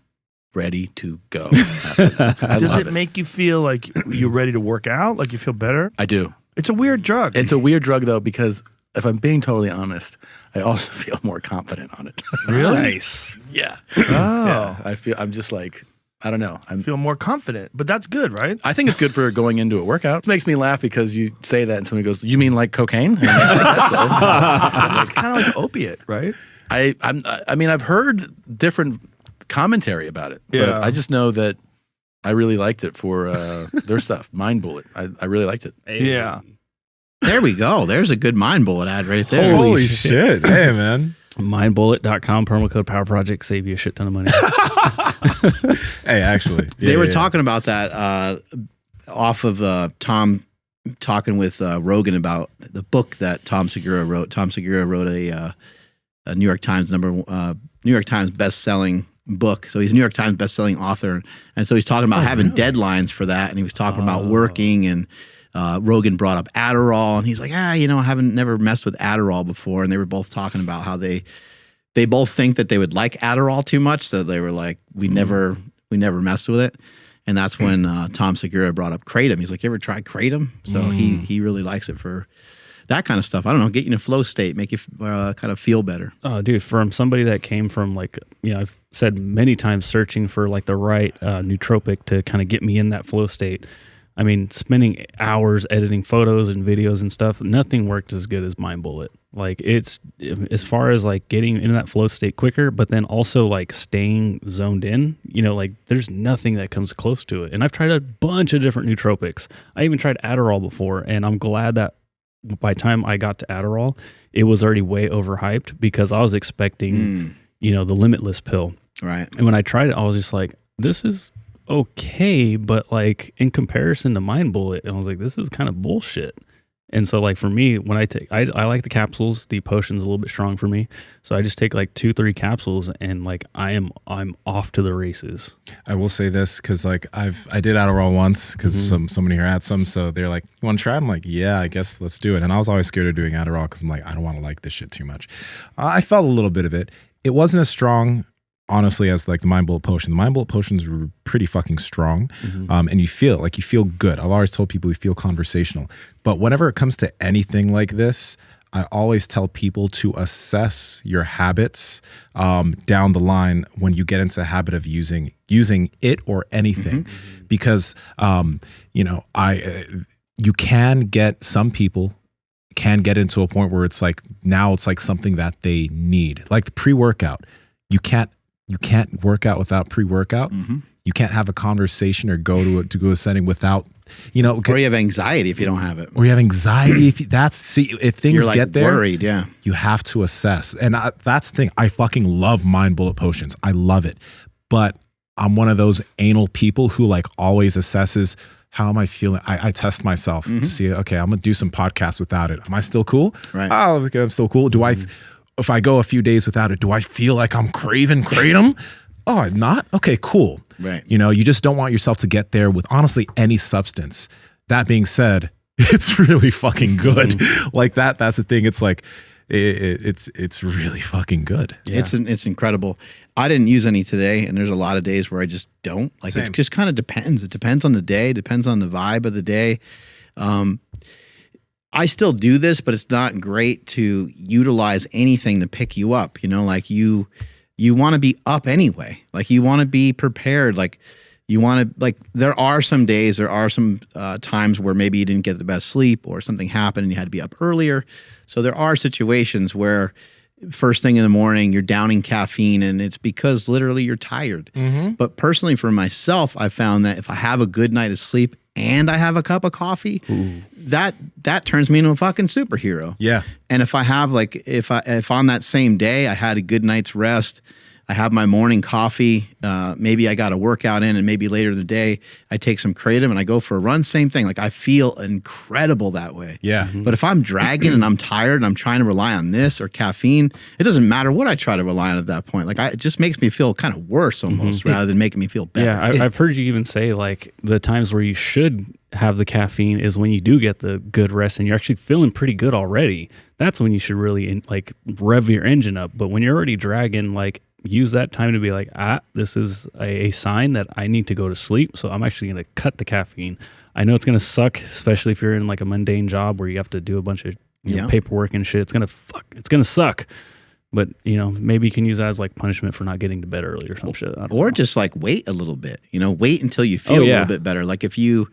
ready to go. I Does love it make you feel like you're ready to work out? Like you feel better? I do. It's a weird drug. It's a weird drug though, because if I'm being totally honest, I also feel more confident on it. Really? Nice. Yeah. Oh. Yeah. I'm just like, I don't know. Feel more confident. But that's good, right? I think it's good for going into a workout. It makes me laugh because you say that and somebody goes, "You mean like cocaine?" And I'm like, I guess so. It's kind of like opiate, right? I mean, I've heard different commentary about it, but Yeah. I just know that I really liked it for their stuff. Mind Bullet. I really liked it. Yeah. There we go. There's a good Mind Bullet ad right there. Holy shit. Hey, man. Mindbullet.com, promo code powerproject, save you a shit ton of money. Hey, actually. They were talking about that off of Tom talking with Rogan about the book that Tom Segura wrote. Tom Segura wrote a New York Times best-selling book. So he's a New York Times best-selling author, and so he's talking about having deadlines for that, and he was talking about working, and Rogan brought up Adderall, and he's like, I haven't never messed with Adderall before, and they were both talking about how they both think that they would like Adderall too much, so they were like, we never messed with it. And that's when Tom Segura brought up Kratom. He's like, you ever tried Kratom? So he really likes it for that kind of stuff. I don't know, get you in a flow state, make you kind of feel better. Oh, dude, from somebody that came from I've said many times searching for like the right nootropic to kind of get me in that flow state. I mean, spending hours editing photos and videos and stuff, nothing worked as good as Mind Bullet. Like it's as far as like getting into that flow state quicker, but then also like staying zoned in, like there's nothing that comes close to it. And I've tried a bunch of different nootropics. I even tried Adderall before, and I'm glad that by the time I got to Adderall, it was already way overhyped because I was expecting, the Limitless pill. Right. And when I tried it, I was just like, this is okay, but like in comparison to Mind Bullet, I was like, this is kind of bullshit. And so like for me, when I take, I like the capsules. The potion's a little bit strong for me, so I just take like 2-3 capsules, and like I'm off to the races. I will say this because like I did Adderall once because somebody here had some, so they're like, "You want to try it?" I'm like, "Yeah, I guess let's do it." And I was always scared of doing Adderall because I'm like, I don't want to like this shit too much. I felt a little bit of it. It wasn't as strong, honestly, as like the Mind Bullet potion. The Mind Bullet potions were pretty fucking strong, and you feel good. I've always told people you feel conversational, but whenever it comes to anything like this, I always tell people to assess your habits down the line when you get into the habit of using it or anything, because you can get some people can get into a point where it's like now it's like something that they need, like the pre-workout. You can't work out without pre-workout. You can't have a conversation or go to a setting without, Or you have anxiety if you don't have it. or you have anxiety. If things You're like get there, worried, yeah. you have to assess. And that's the thing. I fucking love Mind Bullet potions. I love it. But I'm one of those anal people who like always assesses, how am I feeling? I test myself to see, okay, I'm going to do some podcasts without it. Am I still cool? Right. Oh, okay, I'm still cool. If I go a few days without it, do I feel like I'm craving Kratom? Oh, I'm not? Okay, cool. Right. You just don't want yourself to get there with honestly any substance. That being said, it's really fucking good. Like that's the thing. It's like, it's really fucking good. Yeah. It's incredible. I didn't use any today, and there's a lot of days where I just don't. Like Same. it just kind of depends. It depends on the day, depends on the vibe of the day. I still do this, but it's not great to utilize anything to pick you up. Like you want to be up anyway. Like you want to be prepared. Like you want to, like, there are some days, there are some times where maybe you didn't get the best sleep or something happened and you had to be up earlier. So there are situations where first thing in the morning, you're downing caffeine, and it's because literally you're tired. But personally for myself, I found that if I have a good night of sleep and I have a cup of coffee, that turns me into a fucking superhero. Yeah. And if I have like, if on that same day I had a good night's rest, I have my morning coffee, maybe I got a workout in, and maybe later in the day I take some kratom and I go for a run, same thing. Like I feel incredible that way. Yeah. But if I'm dragging and I'm tired and I'm trying to rely on this or caffeine, it doesn't matter what I try to rely on at that point. Like it just makes me feel kind of worse almost rather than making me feel better. Yeah, I've heard you even say like the times where you should have the caffeine is when you do get the good rest and you're actually feeling pretty good already. That's when you should really like rev your engine up. But when you're already dragging, like use that time to be like, this is a sign that I need to go to sleep. So I'm actually going to cut the caffeine. I know it's going to suck, especially if you're in like a mundane job where you have to do a bunch of paperwork and shit. It's going to suck. But, maybe you can use that as like punishment for not getting to bed early or some shit. I don't know. Just like wait a little bit, wait until you feel a little bit better. Like if you,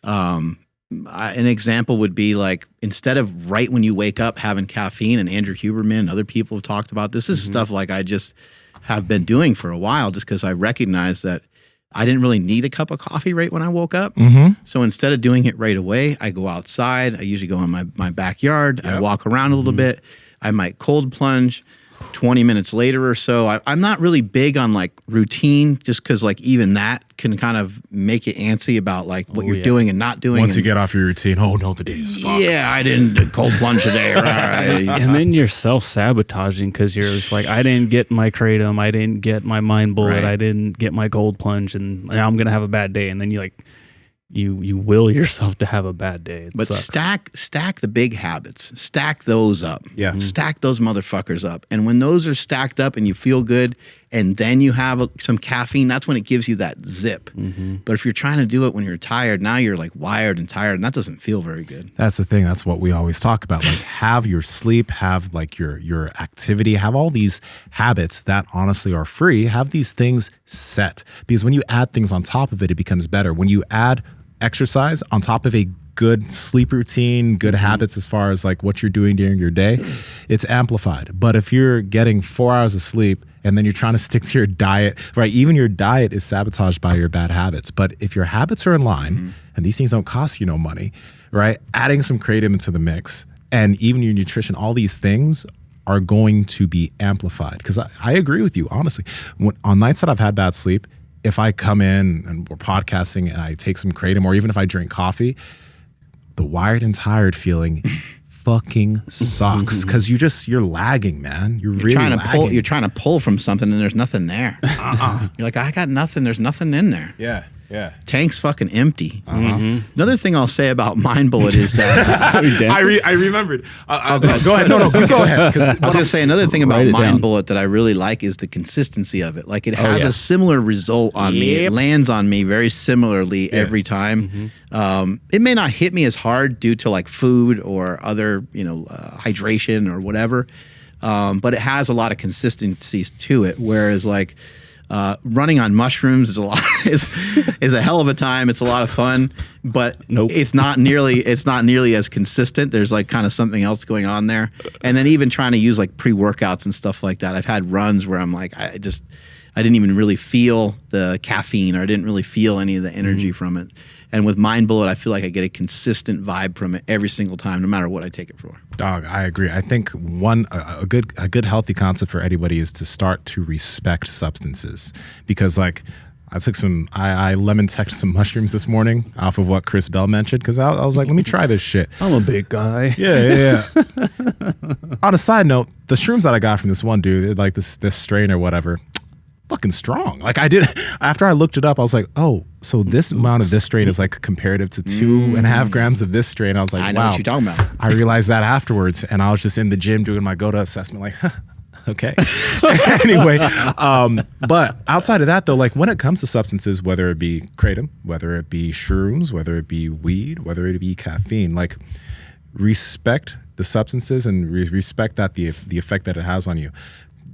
an example would be like, instead of right when you wake up having caffeine, and Andrew Huberman and other people have talked about this is stuff like I just have been doing for a while, just because I recognize that I didn't really need a cup of coffee right when I woke up. So instead of doing it right away, I go outside. I usually go in my backyard. I walk around a little bit. I might cold plunge. 20 minutes later or so. I'm not really big on like routine, just because like even that can kind of make you antsy about like what you're doing and not doing. Once you get off your routine, oh no, the day is fucked. Yeah, I didn't cold plunge today. Right. And then you're self-sabotaging because you're just like, I didn't get my kratom, I didn't get my mind bullet, I didn't get my cold plunge, and now I'm going to have a bad day. And then you like, you will yourself to have a bad day. But stack the big habits. Stack those up. Yeah. Stack those motherfuckers up. And when those are stacked up and you feel good, and then you have some caffeine, that's when it gives you that zip. But if you're trying to do it when you're tired, now you're like wired and tired, and that doesn't feel very good. That's the thing. That's what we always talk about. Like have your sleep, have like your activity, have all these habits that honestly are free. Have these things set, because when you add things on top of it, it becomes better. When you add exercise on top of a good sleep routine, good habits as far as like what you're doing during your day, it's amplified. But if you're getting 4 hours of sleep and then you're trying to stick to your diet, right? Even your diet is sabotaged by your bad habits. But if your habits are in line, and these things don't cost you no money, right? Adding some kratom into the mix, and even your nutrition, all these things are going to be amplified. Because I agree with you, honestly. On nights that I've had bad sleep, if I come in and we're podcasting and I take some kratom, or even if I drink coffee, the wired and tired feeling fucking sucks, because you're lagging, man. You're really trying to lagging. You're trying to pull from something and there's nothing there. You're like, I got nothing. There's nothing in there. Yeah. Tank's fucking empty. Another thing I'll say about Mind Bullet is that I remembered. Go ahead. No, you go ahead. I was going to say another thing about Write it Mind down. Bullet that I really like is the consistency of it. Like it has a similar result on me. It lands on me very similarly every time. It may not hit me as hard due to like food or other, hydration or whatever. But it has a lot of consistencies to it. Whereas like, running on mushrooms is is a hell of a time. It's a lot of fun, but it's not nearly as consistent. There's like kind of something else going on there. And then even trying to use like pre-workouts and stuff like that. I've had runs where I'm like, I didn't even really feel the caffeine, or I didn't really feel any of the energy from it. And with Mind Bullet, I feel like I get a consistent vibe from it every single time, no matter what I take it for. Dog, I agree. I think a good healthy concept for anybody is to start to respect substances, because like I lemon teched some mushrooms this morning off of what Chris Bell mentioned, because I was like, let me try this shit. I'm a big guy. Yeah. On a side note, the shrooms that I got from this one dude, like this strain or whatever, fucking strong. Like after I looked it up, I was like, oh, so this amount of this strain is like comparative to 2.5 grams of this strain. I was like, I know wow. what you're talking about. I realized that afterwards, and I was just in the gym doing my GOTA assessment, like, okay. Anyway, but outside of that though, like when it comes to substances, whether it be kratom, whether it be shrooms, whether it be weed, whether it be caffeine, like respect the substances and respect that the effect that it has on you.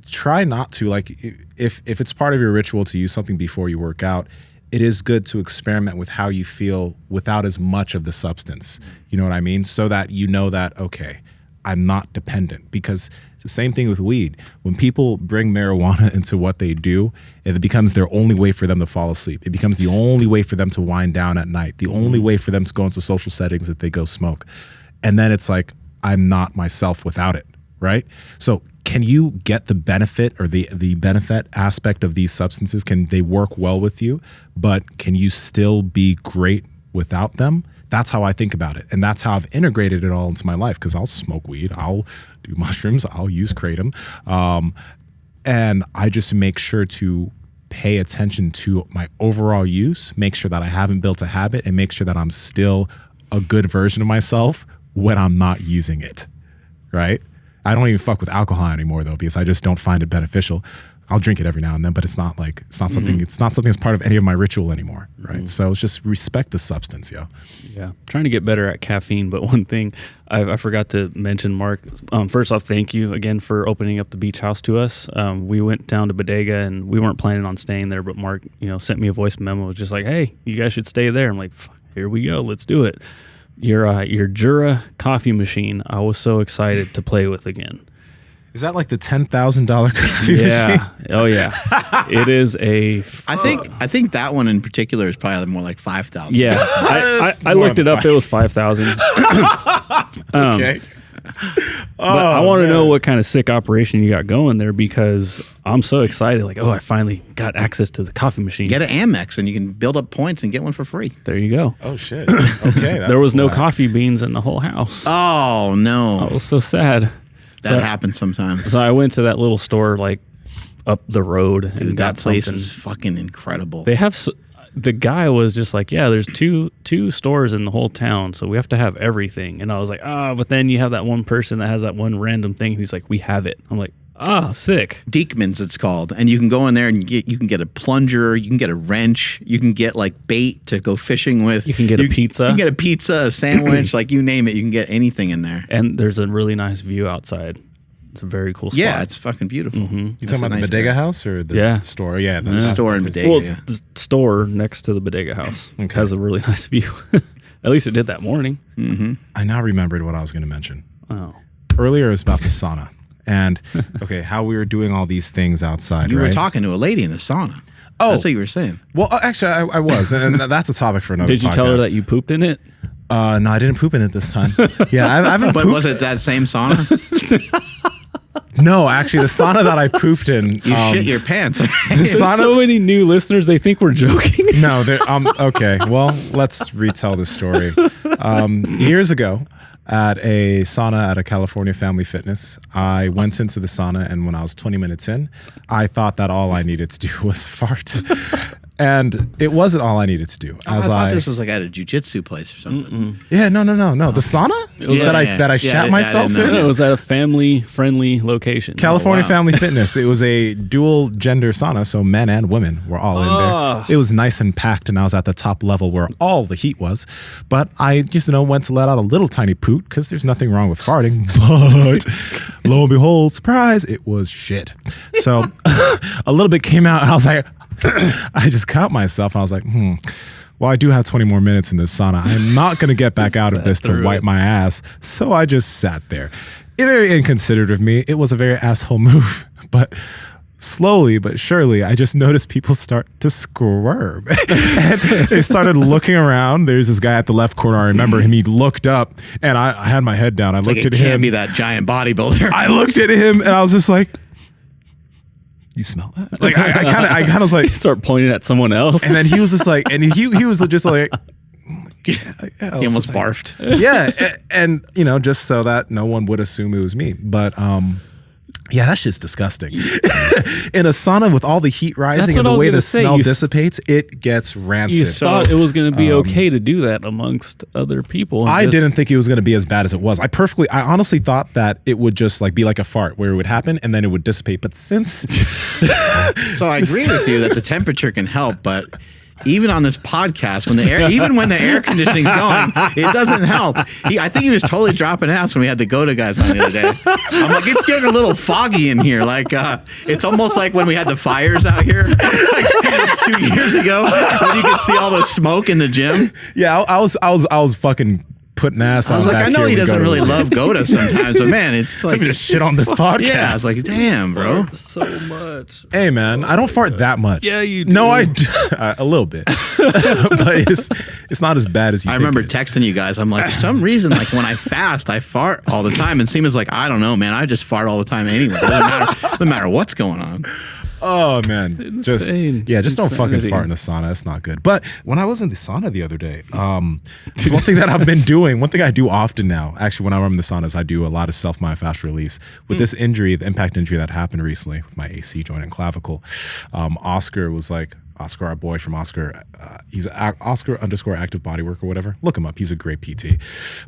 Try not to, like, if it's part of your ritual to use something before you work out, it is good to experiment with how you feel without as much of the substance. You know what I mean? So that you know that, okay, I'm not dependent, because it's the same thing with weed. When people bring marijuana into what they do, it becomes their only way for them to fall asleep. It becomes the only way for them to wind down at night, the only way for them to go into social settings if they go smoke. And then it's like, I'm not myself without it, right? So can you get the benefit or the benefit aspect of these substances? Can they work well with you, but can you still be great without them? That's how I think about it. And that's how I've integrated it all into my life, because I'll smoke weed, I'll do mushrooms, I'll use kratom. And I just make sure to pay attention to my overall use, make sure that I haven't built a habit, and make sure that I'm still a good version of myself when I'm not using it, right? I don't even fuck with alcohol anymore though, because I just don't find it beneficial. I'll drink it every now and then, but it's not something that's part of any of my ritual anymore, right? So it's just respect the substance, yo. Yeah, trying to get better at caffeine. But one thing I forgot to mention, Mark. First off, thank you again for opening up the beach house to us. We went down to Bodega and we weren't planning on staying there, but Mark, sent me a voice memo. It was just like, hey, you guys should stay there. I'm like, here we go, let's do it. Your Jura coffee machine, I was so excited to play with again. Is that like the $10,000 coffee machine? Yeah. Oh yeah. It is a. I think that one in particular is probably more like 5,000. Yeah. I looked it up. It was 5,000. Okay. But I want to know what kind of sick operation you got going there, because I'm so excited. Like, I finally got access to the coffee machine. Get an Amex and you can build up points and get one for free. There you go. Oh shit. Okay. There was no coffee beans in the whole house. Oh no. I was so sad. That happens sometimes. So I went to that little store like up the road and Dude, got that place something. is fucking incredible. They have the guy was just like, yeah, there's two stores in the whole town, so we have to have everything. And I was like, but then you have that one person that has that one random thing. He's like, we have it. I'm like, sick. Diekman's it's called, and you can go in there and you can get a plunger, you can get a wrench, you can get like bait to go fishing with. You can get a pizza. You can get a pizza, a sandwich, like you name it, you can get anything in there. And there's a really nice view outside. It's a very cool spot. Yeah, it's fucking beautiful. You talking about the Bodega house or the store? Yeah, the store in Bodega. Well, the store next to the Bodega house has a really nice view. At least it did that morning. Mm-hmm. I now remembered what I was going to mention. Oh. Earlier it was about the sauna. And how we were doing all these things outside. You were talking to a lady in the sauna. Oh, that's what you were saying. Well, actually, I was, and that's a topic for another. Did you tell her that you pooped in it? No, I didn't poop in it this time. Yeah, I haven't. But was it that same sauna? No, actually, the sauna that I pooped in. You shit your pants. There's so many new listeners; they think we're joking. No, okay. Well, let's retell the story. Years ago, at a sauna at a California Family Fitness, I went into the sauna, and when I was 20 minutes in, I thought that all I needed to do was fart. And it wasn't all I needed to do. I thought this was like at a jiu-jitsu place or something. Yeah, no. The sauna that I shat myself in. It was at a family-friendly location. California Family Fitness. It was a dual gender sauna, so men and women were all in there. It was nice and packed, and I was at the top level where all the heat was. But I just went to let out a little tiny poot, because there's nothing wrong with farting. But lo and behold, surprise, it was shit. So a little bit came out, and I was like, I just caught myself, and I was like, well, I do have 20 more minutes in this sauna. I'm not going to get back out of this to wipe my ass. So I just sat there. Very inconsiderate of me. It was a very asshole move. But slowly but surely, I just noticed people start to squirm. And they started looking around. There's this guy at the left corner. I remember him. He looked up, and I had my head down. I looked at him. It can't be that giant bodybuilder. I looked at him, and I was just like, you smell that? Like I kind of was like, start pointing at someone else, and then he was just like, and he was just like, he almost barfed. Yeah, and just so that no one would assume it was me, but yeah, that shit's disgusting. In a sauna with all the heat rising and the way the smell dissipates, it gets rancid. You thought it was going to be okay to do that amongst other people. I didn't think it was going to be as bad as it was. I honestly thought that it would just be like a fart where it would happen and then it would dissipate. But since so I agree with you that the temperature can help, but even on this podcast, when the air conditioning's going, it doesn't help. I think he was totally dropping ass when we had the Goda guys on the other day. I'm like, it's getting a little foggy in here. Like, it's almost like when we had the fires out here like 2 years ago, when you could see all the smoke in the gym. Yeah, I was fucking putting ass on. I was like, back I know here. he We doesn't gotta- really love Goda sometimes, but man, it's like just shit on this podcast. Yeah, I was like, damn, bro. So much. Hey man, I don't fart that much. Yeah, you do. No, I do. A little bit, but it's not as bad as you. I think remember it is. texting you guys. I'm like, for some reason, like when I fast, I fart all the time. And Nsima's like, I don't know, man. I just fart all the time anyway. Doesn't matter what's going on. Oh man, just insane. don't fucking Insanity. fart in the sauna. It's not good. But when I was in the sauna the other day, there's one thing that I've been doing. One thing I do often now, actually, when I'm in the sauna, is I do a lot of self-myofascial release. With this injury, the impact injury that happened recently with my AC joint and clavicle, Oscar was like. Oscar, our boy from Oscar, he's Oscar _ active bodywork or whatever. Look him up. He's a great PT.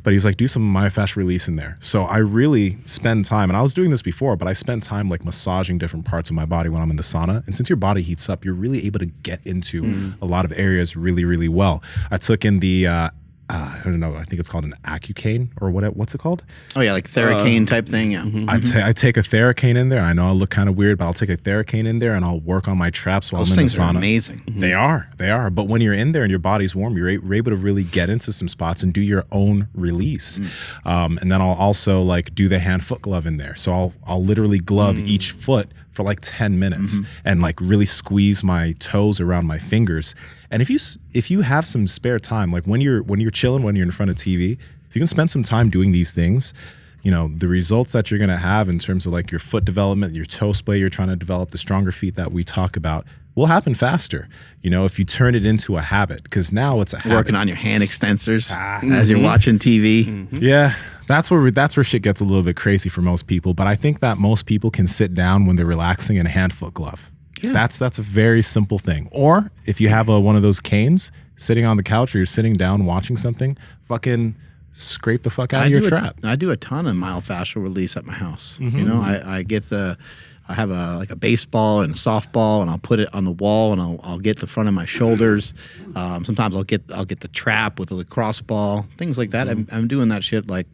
But he's like, do some myofascial release in there. So I really spend time, and I was doing this before, but I spent time like massaging different parts of my body when I'm in the sauna. And since your body heats up, you're really able to get into a lot of areas really, really well. I took in the I don't know. I think it's called an Accutane or what's it called? Oh yeah, like Theracane type thing. Yeah. I take a Theracane in there. I know I look kind of weird, but I'll take a Theracane in there and I'll work on my traps while Those I'm in the things sauna. are amazing. They are. But when you're in there and your body's warm, you're able to really get into some spots and do your own release. And then I'll also like do the hand-foot glove in there. So I'll literally glove each foot for like 10 minutes and like really squeeze my toes around my fingers. And if you have some spare time, like when you're chilling, when you're in front of TV, if you can spend some time doing these things, you know, the results that you're going to have in terms of like your foot development, your toe splay you're trying to develop, the stronger feet that we talk about will happen faster, you know, if you turn it into a habit, because now it's a habit. Working on your hand extensors as you're watching TV. Yeah, that's where shit gets a little bit crazy for most people. But I think that most people can sit down when they're relaxing in a hand-foot glove. Yeah. That's a very simple thing. Or if you have one of those canes sitting on the couch or you're sitting down watching something, fucking scrape the fuck out of your trap. I do a ton of myofascial release at my house. You know, I have a baseball and a softball, and I'll put it on the wall, and I'll get the front of my shoulders. Sometimes I'll get the trap with a lacrosse ball, things like that. I'm doing that shit like,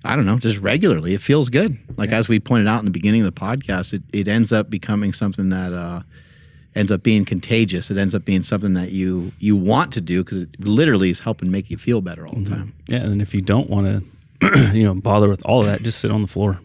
I don't know, just regularly. It feels good. Like as we pointed out in the beginning of the podcast, it ends up becoming something that ends up being contagious. It ends up being something that you want to do because it literally is helping make you feel better all the time. Yeah, and if you don't want to, bother with all of that, just sit on the floor.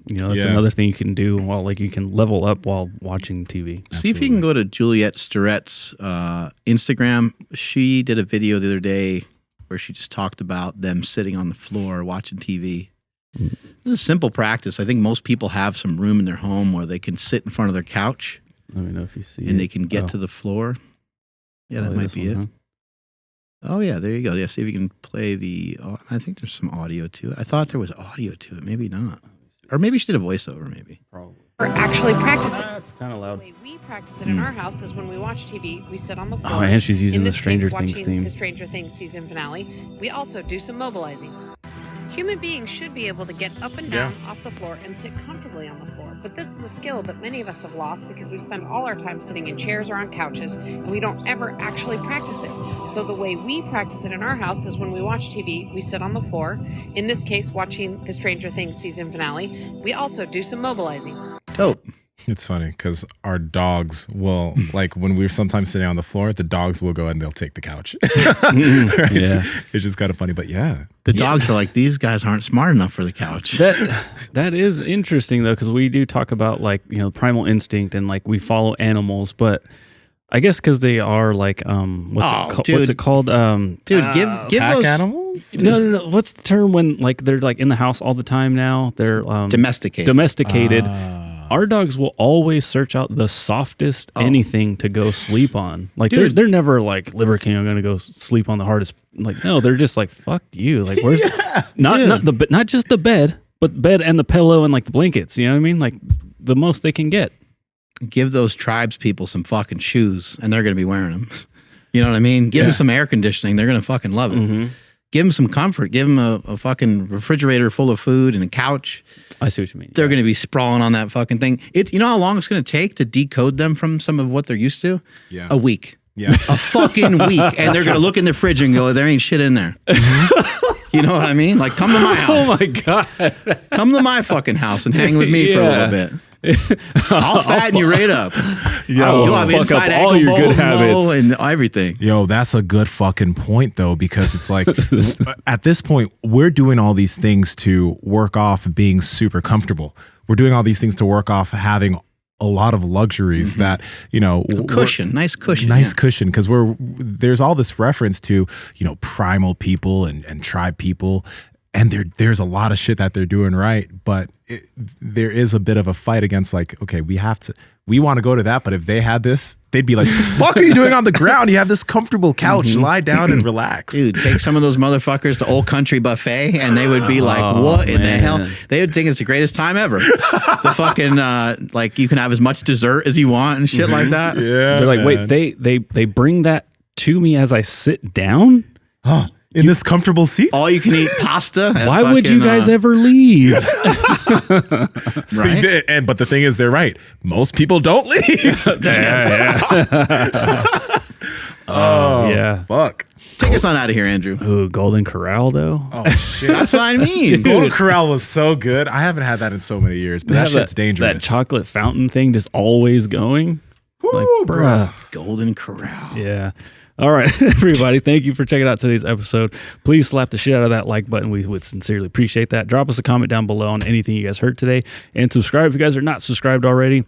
You know, that's another thing you can do while, like, you can level up while watching TV. See if you can go to Juliette Storet's Instagram. She did a video the other day where she just talked about them sitting on the floor watching TV. This is a simple practice. I think most people have some room in their home where they can sit in front of their couch Let me know if you see and it. they can get to the floor. Yeah, that might this be one, it. Oh, yeah, there you go. Yeah, see if you can play the... I think there's some audio to it. I thought there was audio to it. Maybe not. Or maybe she did a voiceover, maybe. Probably. Or actually practice it. It's kind of loud. The way we practice it in our house is when we watch TV, we sit on the floor. Oh, and she's using in the this Stranger case, Things watching theme. the Stranger Things season finale. We also do some mobilizing. Human beings should be able to get up and down off the floor and sit comfortably on the floor. But this is a skill that many of us have lost because we spend all our time sitting in chairs or on couches and we don't ever actually practice it. So the way we practice it in our house is when we watch TV, we sit on the floor. In this case, watching the Stranger Things season finale. We also do some mobilizing. Dope. It's funny because our dogs will, like when we're sometimes sitting on the floor, the dogs will go and they'll take the couch. Right? Yeah. It's just kind of funny, but yeah. The dogs are like, these guys aren't smart enough for the couch. That is interesting though, because we do talk about like, primal instinct and like we follow animals, but I guess because they are like what's it called? Dude, give Pack those animals? No. What's the term when like they're like in the house all the time now? They're domesticated. Our dogs will always search out the softest anything to go sleep on. Like they're never like, Liver King, I'm gonna go sleep on the hardest. Like no, they're just like, fuck you. Like where's not just the bed, but bed and the pillow and like the blankets. You know what I mean? Like the most they can get. Give those tribes people some fucking shoes, and they're gonna be wearing them. You know what I mean? Give them some air conditioning. They're gonna fucking love it. Give them some comfort. Give them a fucking refrigerator full of food and a couch. I see what you mean. They're going to be sprawling on that fucking thing. It's, you know how long it's going to take to decode them from some of what they're used to? Yeah. A week. Yeah. A fucking week. And they're going to look in the fridge and go, there ain't shit in there. You know what I mean? Like, come to my house. Oh my God. Come to my fucking house and hang with me for a little bit. I'll fatten you right up. Yo, You'll have fuck inside up all ankle your good bone habits. and everything. Yo, that's a good fucking point though, because it's like at this point, we're doing all these things to work off being super comfortable. We're doing all these things to work off having a lot of luxuries that, you know, Cushion, nice cushion. nice yeah. cushion, because there's all this reference to, you know, primal people and tribe people, and there's a lot of shit that they're doing right, but there is a bit of a fight against like, okay, we want to go to that, but if they had this, they'd be like, fuck are you doing on the ground? You have this comfortable couch, lie down and relax. Dude, take some of those motherfuckers to Old Country Buffet, and they would be like, "What in the hell?" They would think it's the greatest time ever. The fucking like you can have as much dessert as you want and shit like that. Yeah, They're like, wait, they bring that to me as I sit down? in this comfortable seat. All you can eat pasta. at Why would you fucking, guys ever leave? Right? But the thing is, they're right. Most people don't leave. Oh, yeah. fuck. Take us on out of here, Andrew. Ooh, Golden Corral though. Oh shit. That's what I mean. Golden Corral was so good. I haven't had that in so many years, but They that have shit's dangerous. That chocolate fountain thing just always going. Like, bruh. Golden Corral. Yeah. All right, everybody. Thank you for checking out today's episode. Please slap the shit out of that like button. We would sincerely appreciate that. Drop us a comment down below on anything you guys heard today, and subscribe if you guys are not subscribed already.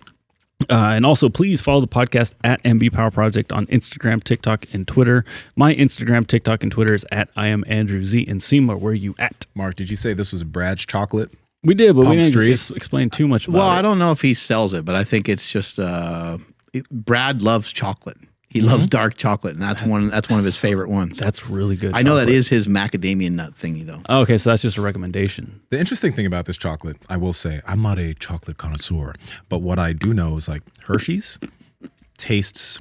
And also, please follow the podcast at MB Power Project on Instagram, TikTok, and Twitter. My Instagram, TikTok, and Twitter is at I am Andrew Z. Nsima, where you at? Mark, did you say this was Brad's chocolate? We did, but we Palm didn't Street. just explain too much about Well, it. I don't know if he sells it, but I think it's just Brad loves chocolate. He loves dark chocolate, and that's one of his favorite ones. That's really good. I know that chocolate. is his macadamia nut thingy though. Oh, okay, so that's just a recommendation. The interesting thing about this chocolate, I will say, I'm not a chocolate connoisseur, but what I do know is like Hershey's tastes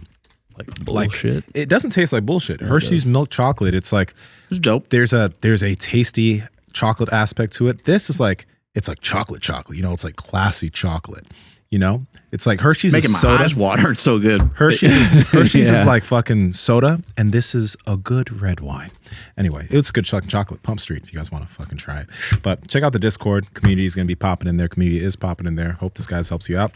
Like like bullshit. it doesn't taste like bullshit. Hershey's milk chocolate, it's like It's dope. there's a tasty chocolate aspect to it. This is like it's like chocolate, you know, it's like classy chocolate. You know, it's like Hershey's Making is my soda. eyes water. It's so good. Hershey's Yeah. is like fucking soda, and this is a good red wine. Anyway, it's a good chocolate. Pump Street, if you guys want to fucking try it. But check out the Discord. Community is going to be popping in there. Community is popping in there. Hope this guys helps you out.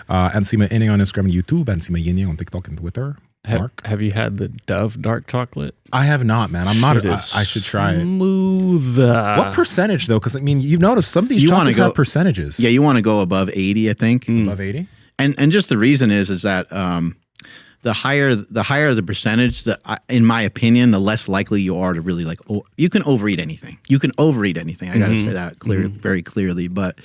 Nsima Inyang on Instagram and YouTube. Nsima Inyang on TikTok and Twitter. Mark? Have you had the Dove dark chocolate? I have not, man. I'm not. Shit is I should try it. Smooth. What percentage though? Because I mean, you've noticed some of these You wanna chocolates go- have percentages. Yeah, you want to go above 80, I think. Above 80. And just the reason is that the higher the percentage, in my opinion, the less likely you are to really like. You can overeat anything. You can overeat anything. I got to say that very clearly. But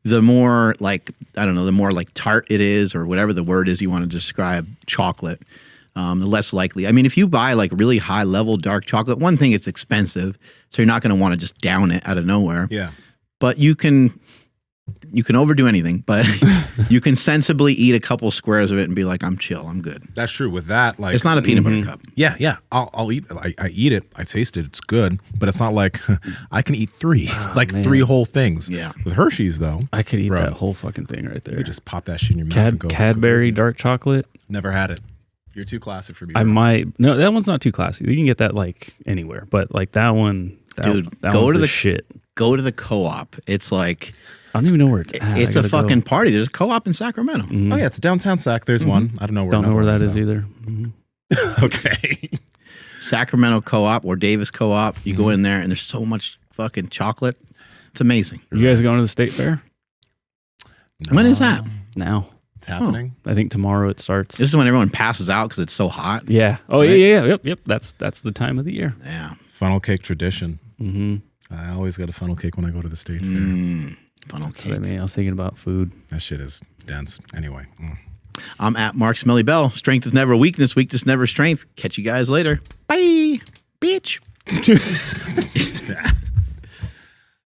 the more like the more like tart it is, or whatever the word is you want to describe chocolate, the less likely. I mean, if you buy like really high level dark chocolate, one thing, it's expensive, so you're not going to want to just down it out of nowhere. Yeah. But you can overdo anything, but you can sensibly eat a couple squares of it and be like, I'm chill, I'm good. That's true. With that, like It's not a peanut butter cup. Yeah. I'll eat. I eat it. I taste it. It's good, but it's not like I can eat three, three whole things. Yeah. With Hershey's though, I could eat Bro. that whole fucking thing right there. you just pop that shit in your mouth and go. Cadbury crazy. dark chocolate. Never had it. You're too classic for me. I bro. might. No, that one's not too classy. You can get that like anywhere, but like that one, Dude, that go one's to the shit. Go to the co-op. It's like I don't even know where it's at. it's I a gotta fucking go. party. There's a co-op in Sacramento. Oh yeah, it's downtown Sac. There's one. I don't know where. Don't know where another that one is though. either. Mhm. Okay. Sacramento Co-op or Davis Co-op. You go in there and there's so much fucking chocolate. It's amazing. You guys going to the state fair When is that? now? It's happening. I think tomorrow it starts. This is when everyone passes out because it's so hot. Yeah. Oh Right? yeah. Yep. That's the time of the year. Yeah. Funnel cake tradition. Mm-hmm. I always get a funnel cake when I go to the state fair. Funnel So I cake. mean, I was thinking about food. That shit is dense. Anyway. I'm at Mark Smelly Bell. Strength is never weakness. Weakness never strength. Catch you guys later. Bye, bitch.